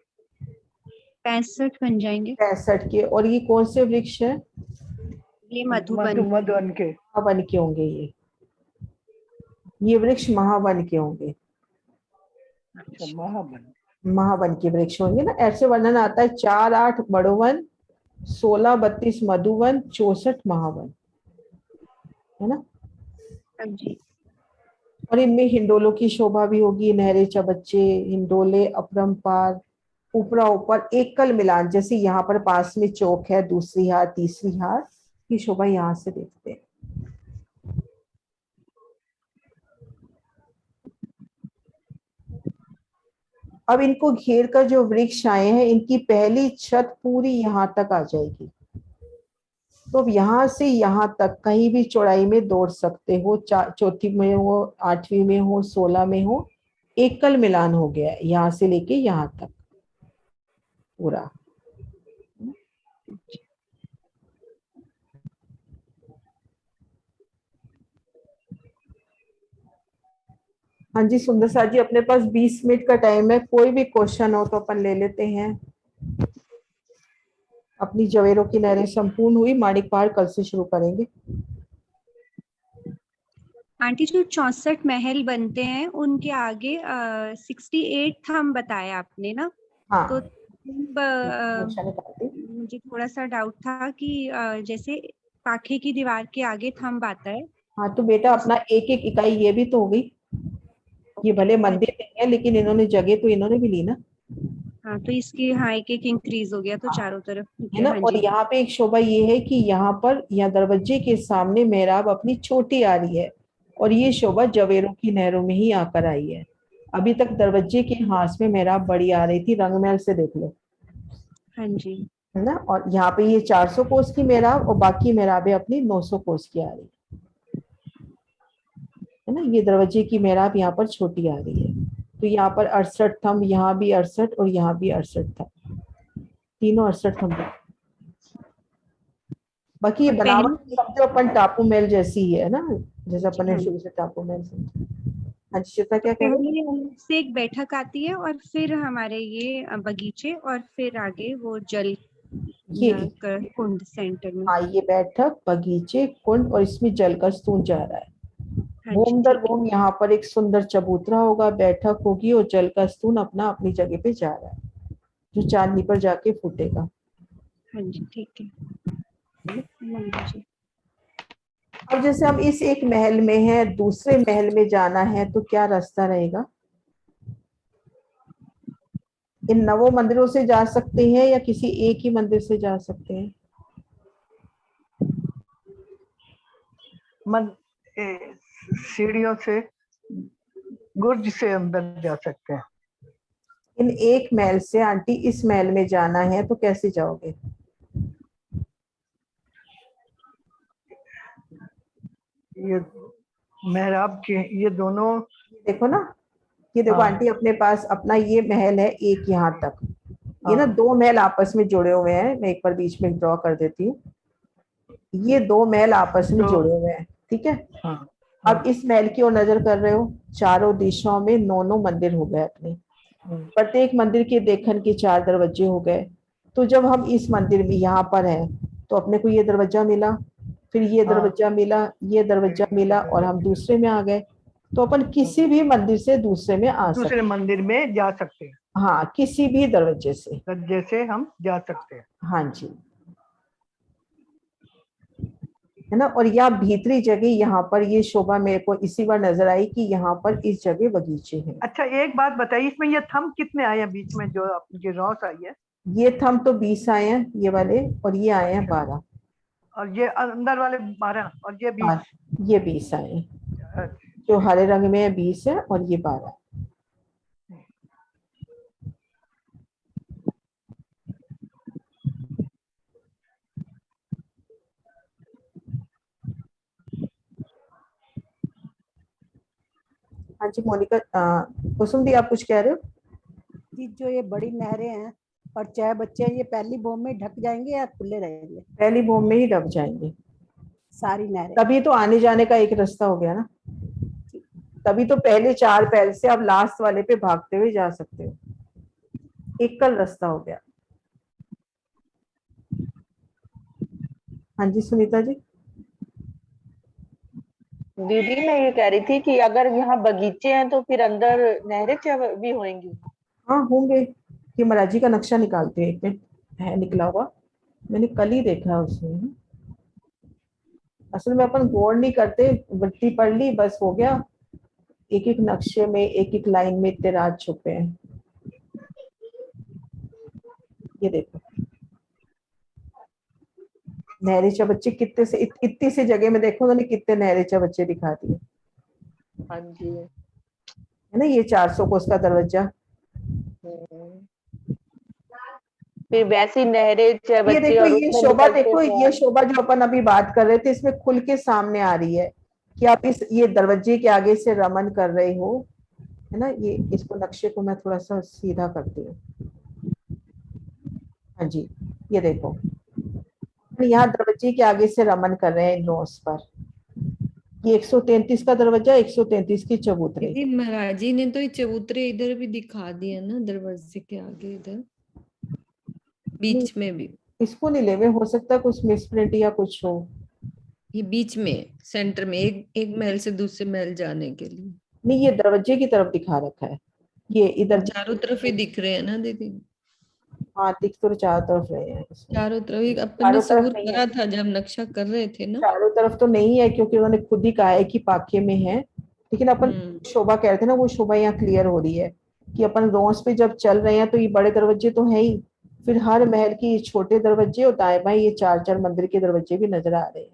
बन जाएंगे। 65 के। और ये कौन से वृक्ष है? ये मधुबन के होंगे। ये वृक्ष महावन के होंगे। महावन के वृक्ष होंगे ना। ऐसे वर्णन आता है 4-8 बड़ोवन, 16-32 मधुवन, 64 महावन, है ना जी। और इनमें हिंडोलों की शोभा भी होगी, नहरे चबच्चे, हिंडोले, अपरंपार, ऊपरा ऊपर एकल मिलान, जैसे यहाँ पर पास में चौक है, दूसरी हार तीसरी हार, ये शोभा यहाँ से देखते हैं। अब इनको घेर कर जो वृक्ष आए हैं, इनकी पहली छत पूरी यहाँ तक आ जाएगी। तो अब यहाँ से यहाँ तक कहीं भी चौड़ाई में दौड़ सकते हो, चौथी में हो, 8वीं में हो, 16 में हो, एकल मिलान हो गया है यहाँ से लेके यहाँ तक पूरा। हाँ जी सुंदर साथ जी, अपने पास 20 मिनट का टाइम है, कोई भी क्वेश्चन हो तो अपन ले लेते हैं। अपनी जवेरों की नहरें संपूर्ण हुई, माणिक पहाड़ कल से शुरू करेंगे। आंटी जो 64 महल बनते हैं उनके आगे 68 थंब बताया आपने ना। हाँ। तो मुझे थोड़ा सा डाउट था कि जैसे पाखे की दीवार के आगे थंब आता है। हाँ तो बेटा अपना एक एक इकाई ये भी तो हो गई, ये भले मंदिर नहीं है लेकिन इन्होंने जगह तो इन्होंने भी ली ना। हाँ तो इसकी हाँ एक एक इंक्रीज हो गया तो चारों तरफ ठीक है ना। हाँ और जी। यहाँ पे एक शोभा ये है कि यहाँ पर यहाँ दरवाजे के सामने मेहराब अपनी छोटी आ रही है, और ये शोभा जवेरों की नहरों में ही आकर आई है। अभी तक दरवाजे के हाथ में मेहराब बड़ी आ रही थी, रंगमहल से देख लो। हाँ जी। है ना। और यहाँ पे ये 400 कोस की मेहराब और बाकी मेहराबें अपनी 900 कोस की आ रही है ना। ये दरवाजे की मेहराब यहाँ पर छोटी आ रही है। तो यहाँ पर 68 थंब, यहाँ भी 68 और यहाँ भी 68 थंब, तीनों 68 थंब। बाकी ये बनावट समझो अपन टापू महल जैसी ही है ना, जैसे अपन ने शुरू से टापू महल समझा। हाँ चित्रा क्या कह रहे हैं? से एक बैठक आती है और फिर हमारे ये बगीचे और फिर आगे वो जल ये कुंड सेंटर में। हाँ ये बैठक, बगीचे, कुंड और इसमें जल का स्तून जा रहा है। भूम दर भूम यहाँ पर एक सुंदर चबूतरा होगा, बैठक होगी और जल का स्तून अपना अपनी जगह पे जा रहा है, जो चांदनी पर जाके फूटेगा। हाँ जी ठीक है। अब जैसे हम इस एक महल में हैं, दूसरे महल में जाना है तो क्या रास्ता रहेगा? इन नवों मंदिरों से जा सकते हैं या किसी एक ही मंदिर से जा सकते हैं? सीढ़ियों से, गुर्ज से अंदर जा सकते हैं। इन एक महल से आंटी इस महल में जाना है तो कैसे जाओगे? ये मेहराब के ये दोनों देखो ना, ये देखो आंटी अपने पास अपना ये महल है एक यहाँ तक, ये ना दो महल आपस में जुड़े हुए हैं। मैं एक बार बीच में ड्रॉ कर देती हूँ, ये दो महल आपस में जुड़े हुए हैं, ठीक है। अब इस महल की ओर नजर कर रहे हो, चारों दिशाओं में 9 मंदिर हो गए अपने, प्रत्येक मंदिर के देखन के 4 दरवाजे हो गए। तो जब हम इस मंदिर में यहाँ पर हैं तो अपने को ये दरवाजा मिला, फिर ये दरवाजा मिला, ये दरवाजा मिला और हम दूसरे में आ गए। तो अपन किसी भी मंदिर से दूसरे में आ सकते, दूसरे मंदिर में जा सकते हैं। हाँ किसी भी दरवाजे से जैसे हम जा सकते हैं। हाँ जी, है ना। और यहाँ भीतरी जगह यहाँ पर ये शोभा मेरे को इसी बार नजर आई कि यहाँ पर इस जगह बगीचे हैं। अच्छा एक बात बताइए, इसमें ये थंब कितने आए हैं बीच में जो आपकी रॉस आई है? ये थंब तो 20 आए हैं ये वाले, और ये आए हैं 12। और ये अंदर वाले 12 और ये 20? ये 20 आए हैं, जो हरे रंग में है 20 है और ये 12। हाँ जी मोनिका, कुसुम दी आप कुछ कह रहे हो? जी जो ये बड़ी नहरें हैं और 6 बच्चे, ये पहली भूमि में ढक जाएंगे या खुले रहेंगे? पहली भूमि में ही ढक जाएंगे सारी नहरें। तभी तो आने जाने का एक रास्ता हो गया ना, तभी तो पहले 4 पहल से अब लास्ट वाले पे भागते हुए जा सकते हो, एकल रास्ता हो गया। हाँ जी सुनीता जी। दीदी मैं ये कह रही थी कि अगर यहाँ बगीचे हैं तो फिर अंदर नहरें क्या भी होंगी? हाँ होंगे, ये महाराज जी का नक्शा निकालते हैं, एक मिनट है निकला हुआ, मैंने कल ही देखा उसमें। असल में अपन गौर नहीं करते, बट्टी पढ़ ली बस हो गया, एक एक नक्शे में एक एक लाइन में इतने राज छुपे हैं। ये देखो नहरे चबच्चे कितने से इतनी सी जगह में देखो उन्होंने कितने नहरे चबच्चे दिखा दिए। हाँ जी। है ना, ये 400 कोस का दरवाजा। फिर वैसी नहरें ये बच्चे देखो और ये उसमें शोभा, निकलते देखो हुए ये शोभा जो अपन अभी बात कर रहे थे इसमें खुल के सामने आ रही है कि आप इस ये दरवाजे के आगे से रमन कर रहे हो, है ना। ये इसको नक्शे को मैं थोड़ा सा सीधा करती हूँ। हाँ जी, ये देखो यहाँ दरवाजे के आगे से रमन कर रहे हैं इन रोस पर। ये 133 का दरवाजा, 133 की चबूतरे। दीदी महाराज जी ने तो ये चबूतरे इधर भी दिखा दिए ना, दरवाजे के आगे इधर बीच में भी। इसको नहीं लेवे, हो सकता है कुछ मिसप्रिंट या कुछ हो। ये बीच में सेंटर में एक महल से दूसरे महल जाने के लिए। नहीं, ये दरवाजे की तरफ दिखा रखा है, ये इधर चारों तरफ ही दिख रहे हैं ना दीदी। हाँ, दिख तो चारों तरफ रहे हैं इसमें। चारों तरफ अपन ने चारों तरफ सबूत नहीं करा है, था जब नक्शा कर रहे थे ना। चारों तरफ तो नहीं है क्योंकि उन्होंने खुद ही कहा है कि पाखे में है, लेकिन अपन शोभा कह रहे थे ना, वो शोभा यहाँ क्लियर हो रही है कि अपन रोस पे जब चल रहे हैं तो ये बड़े दरवाजे तो है ही, फिर हर महल के ये छोटे दरवाजे और दाएं बाएं ये 4-4 मंदिर के दरवाजे भी नजर आ रहे हैं।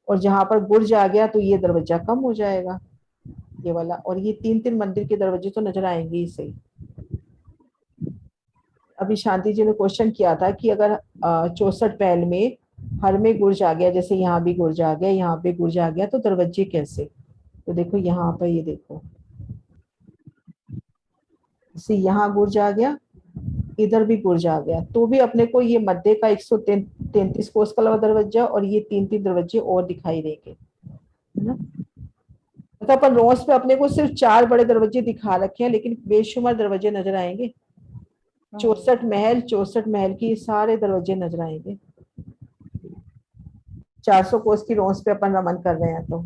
और जहां पर बुर्ज आ गया तो ये दरवाजा कम हो जाएगा ये वाला, और ये 3-3 मंदिर के दरवाजे तो नजर आएंगे ही सही। अभी शांति जी ने क्वेश्चन किया था कि अगर 64 पहल में हर में गुर्ज आ गया, जैसे यहाँ भी गुर्ज आ गया, यहाँ पे गुर्ज आ गया, तो दरवाजे कैसे। तो देखो यहाँ पर ये देखो, जैसे यहाँ गुर्ज आ गया, इधर भी गुर्ज आ गया, तो भी अपने को ये मध्य का 133 कोस का दरवाजा और ये 3-3 दरवाजे और दिखाई देंगे, है ना। तो अपन रोज पे अपने को सिर्फ 4 बड़े दरवाजे दिखा रखे हैं, लेकिन बेशुमार दरवाजे नजर आएंगे। 64 महल की सारे दरवाजे नजर आएंगे। 400 कोस की रोज पे अपन रमन कर रहे हैं तो।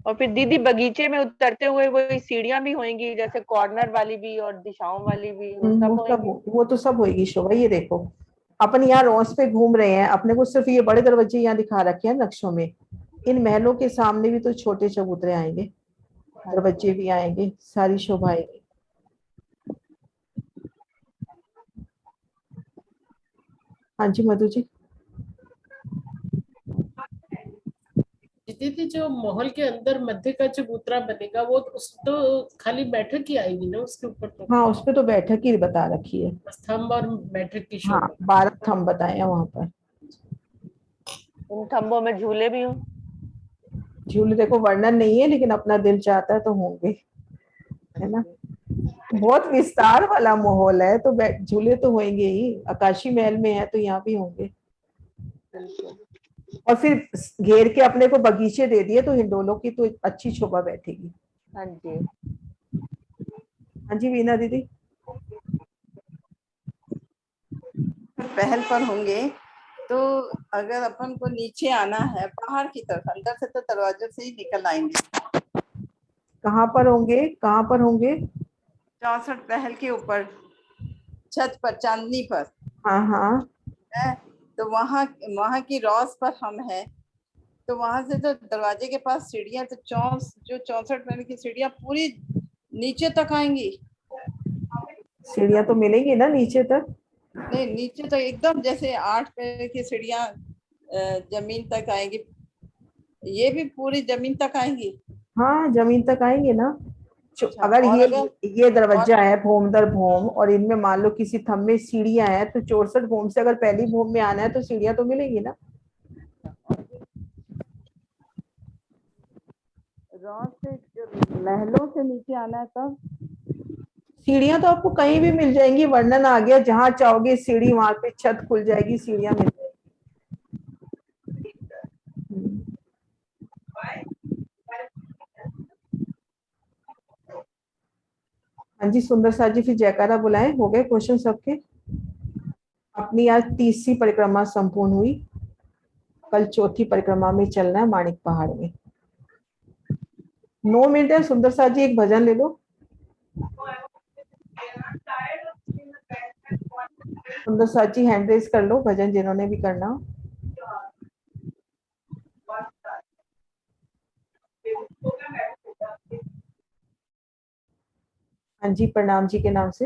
और फिर दीदी बगीचे में उतरते हुए वही सीढ़ियां भी होंगी, जैसे कॉर्नर वाली भी और दिशाओं वाली भी, वो सब होंगी। वो तो सब होगी शोभा। ये देखो अपन यहाँ रोस पे घूम रहे हैं, अपने को सिर्फ ये बड़े दरवाजे यहाँ दिखा रखे हैं नक्शों में, इन महलों के सामने भी तो छोटे चबूतरे आएंगे, दरवाजे भी आएंगे, सारी शोभा आएगी। हाँ जी मधु जी। दीदी जो महल के अंदर मध्य का चबूतरा बनेगा वो उस तो खाली बैठक ही आएगी ना उसके ऊपर तो। हाँ, उस पे तो बैठक ही बता रखी है, स्तंभ और बैठक की हाँ शोभा। 12 थंब बताए हैं वहां पर। उन थंबों में झूले भी हों। झूले देखो वर्णन नहीं है, लेकिन अपना दिल चाहता है तो होंगे, है ना। बहुत विस्तार वाला माहौल है तो झूले तो होंगे ही, आकाशी महल में है तो यहाँ भी होंगे। और फिर घेर के अपने को बगीचे दे दिए तो हिंडोलों की तो अच्छी शोभा बैठेगी। हाँ जी। हाँ जी वीना दीदी। पहल पर होंगे तो अगर अपन को नीचे आना है बाहर की तरफ, अंदर से तो दरवाजे से ही निकल आएंगे। कहाँ पर होंगे, कहाँ पर होंगे? 64 पहल के ऊपर छत पर, चांदनी पर। हाँ हाँ। है तो वहाँ की रॉस पर हम हैं, तो वहां से तो दरवाजे के पास सीढ़ियां, तो जो 64 पहल की सीढ़ियां पूरी नीचे तक आएंगी। सीढ़ियां तो मिलेंगी ना नीचे तक? नहीं, नीचे तो एकदम जैसे 8 पैर की सीढ़ियां जमीन तक आएंगी, ये भी पूरी जमीन तक आएंगी। हाँ, जमीन तक आएंगे ना। अगर ये दरवाजा है भूम दर भूम और इनमें मान लो किसी थंब में सीढ़ियां हैं, तो 64 भूम से अगर पहली भूम में आना है तो सीढ़ियां तो मिलेंगी ना। रॉस से महलों से नीचे आना है तब सीढ़ियां तो आपको कहीं भी मिल जाएंगी, वर्णन आ गया, जहां चाहोगे सीढ़ी वहां पे छत खुल जाएगी, सीढ़ियां मिल जाएगी। हाँ जी सुंदर सा जी, फिर जयकारा बुलाएं। हो गए क्वेश्चन सबके? अपनी आज 30वीं परिक्रमा संपूर्ण हुई, कल 4थी परिक्रमा में चलना है माणिक पहाड़ में। 9 मिनट है। सुंदर सा जी एक भजन ले लो। सुंदर सा जी हैंड रेज कर लो, भजन जिन्होंने भी करना। हाँ जी, प्रणाम जी के नाम से।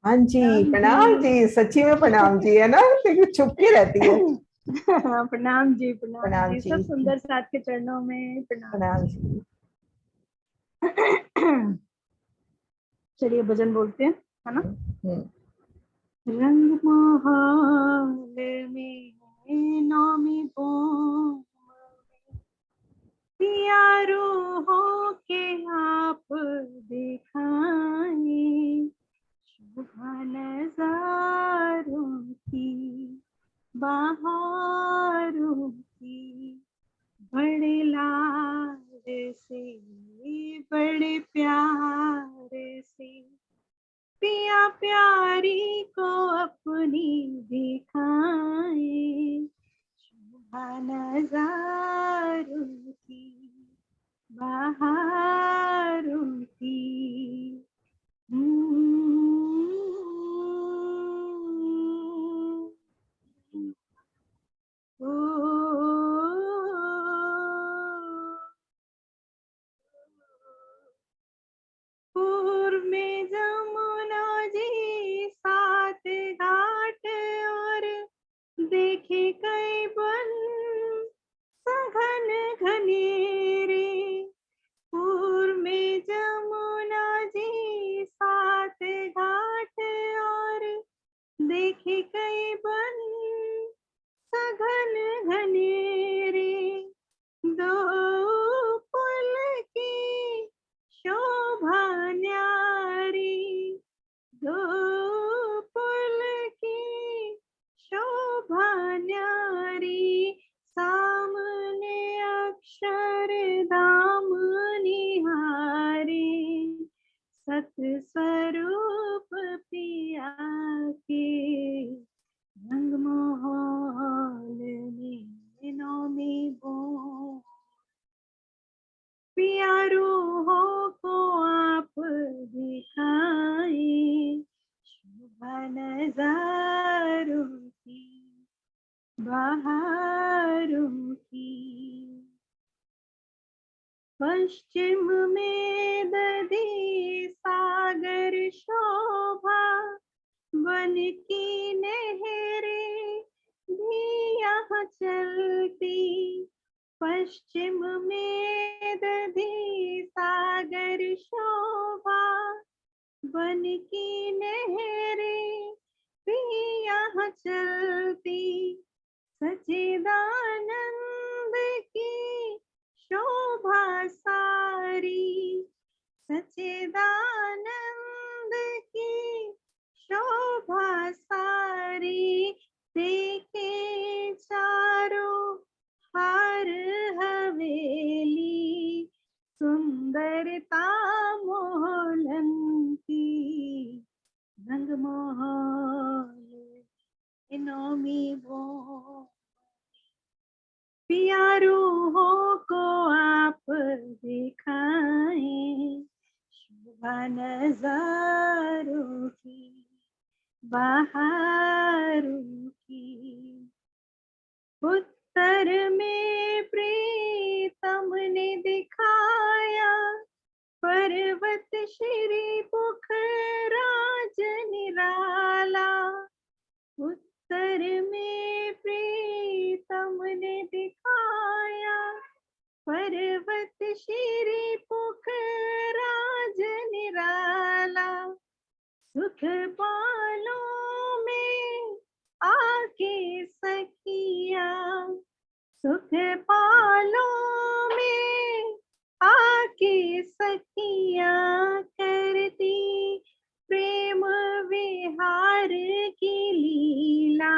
हाँ जी, प्रणाम जी, सच्ची में प्रणाम जी, है ना, लेकिन छुप के रहती है। हाँ, प्रणाम जी, प्रणाम प्रणाम जी, जी। सब सुंदर साथ के चरणों में प्रणाम प्रणाम जी। जी। चलिए भजन बोलते हैं, है ना। हम्म। रंग महल में नौमी बोम प्यारो हो के आप दिखाए, शोभा नजारों की बहारों की, बड़े लाड से बड़े प्यार से पिया प्यारी को अपनी दिखाए, शोभा नजारों की बहारों की। पूर्व में जमुना जी सात घाट और देखे कई बन सघन घनेरे। पूर्व में जमुना जी सात घाट और देखे कई बन सघन घनेरे। दो पुल की शोभा न्यारी, दो पुल की शोभा न्यारी, सामने अक्षरधाम निहारे, सत स्वरूप पिया के रंग महल में नौमी बोम प्यारो हो को आप दिखाए, शोभा नजारों की बहारों की। पश्चिम में दधी सागर शोभा, वन की नहरें भी यहाँ चलती। पश्चिम में दधी सागर शोभा, वन की नहरें भी यहाँ चलती। सच्चिदानंद की शोभा सारी, सच्चिदानंद की शोभा सारी, देखे चारों हर हवेली, सुंदरता मोहलन की रंग महल नौमी बोम प्यारो हो को आप दिखाए, शोभा नजारों की बहारों की। उत्तर में प्रीतम ने दिखाया, पर्वत श्री पुखराज निराला। उत्तर में प्रीतम ने दिखाया, पर्वत श्री पुखराज निराला। सुख पालों में आके सखिया, सुख पालों में आके सखिया, करती प्रेम विहार की लीला,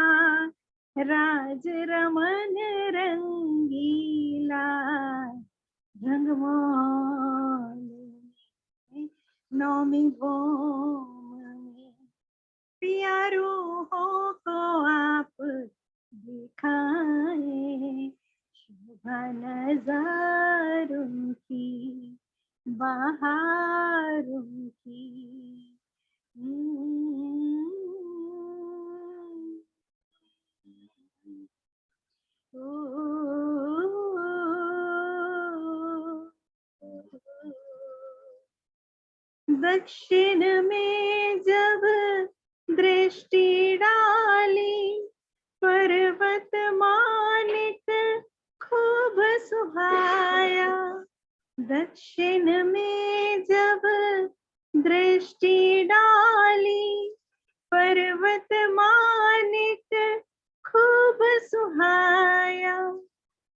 राज रमन रंगीला। रंग महल में नौमी बोम में प्यारो हो को आप दिखाए, शोभा नजारों की बहारों की। दक्षिण में जब दृष्टि डाली, पर्वत मानिक खूब सुहाया। दक्षिण में जब दृष्टि डाली, पर्वत मानिक खूब सुहाया।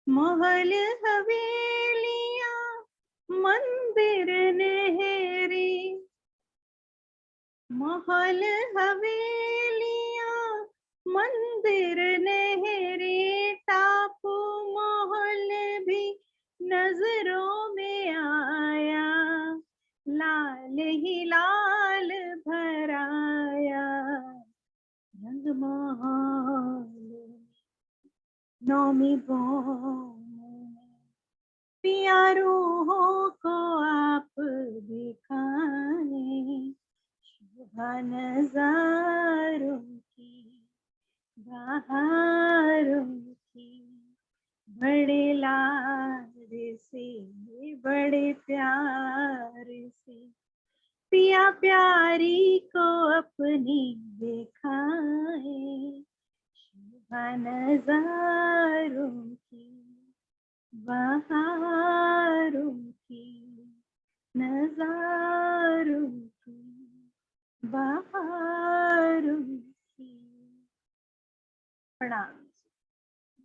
महल हवेलियां मंदिर नहरी, महल हवेलियां मंदिर नहरी, टापू महल भी नजरों में आया। लाल ही लाल भराया रंग महल नौमी बौम, प्यारों को आप दिखाएं, शोभा नजारों की, बहारों की। बड़े लाड से, बड़े प्यार से, पिया प्यारी को अपनी दिखाए। शोभा नजारों की, बहारों की, नजारों की, बहारों की। प्रणाम।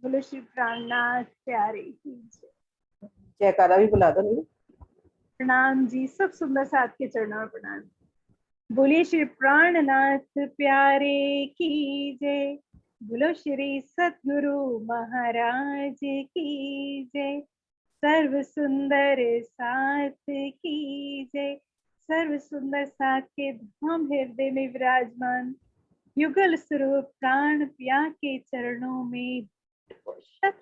बोलो श्री प्राणनाथ प्यारे की जय। जयकारा भी बुला दो नीलू। प्रणाम जी, सब सुंदर साथ के चरणों में प्रणाम। बोलिए श्री प्राणनाथ प्यारे की जय। बोलो श्री सतगुरु महाराज की जय। सर्व सुंदर साथ की जय। सर्व सुंदर साथ के धाम हृदय में विराजमान युगल स्वरूप प्राण प्या के चरणों में शत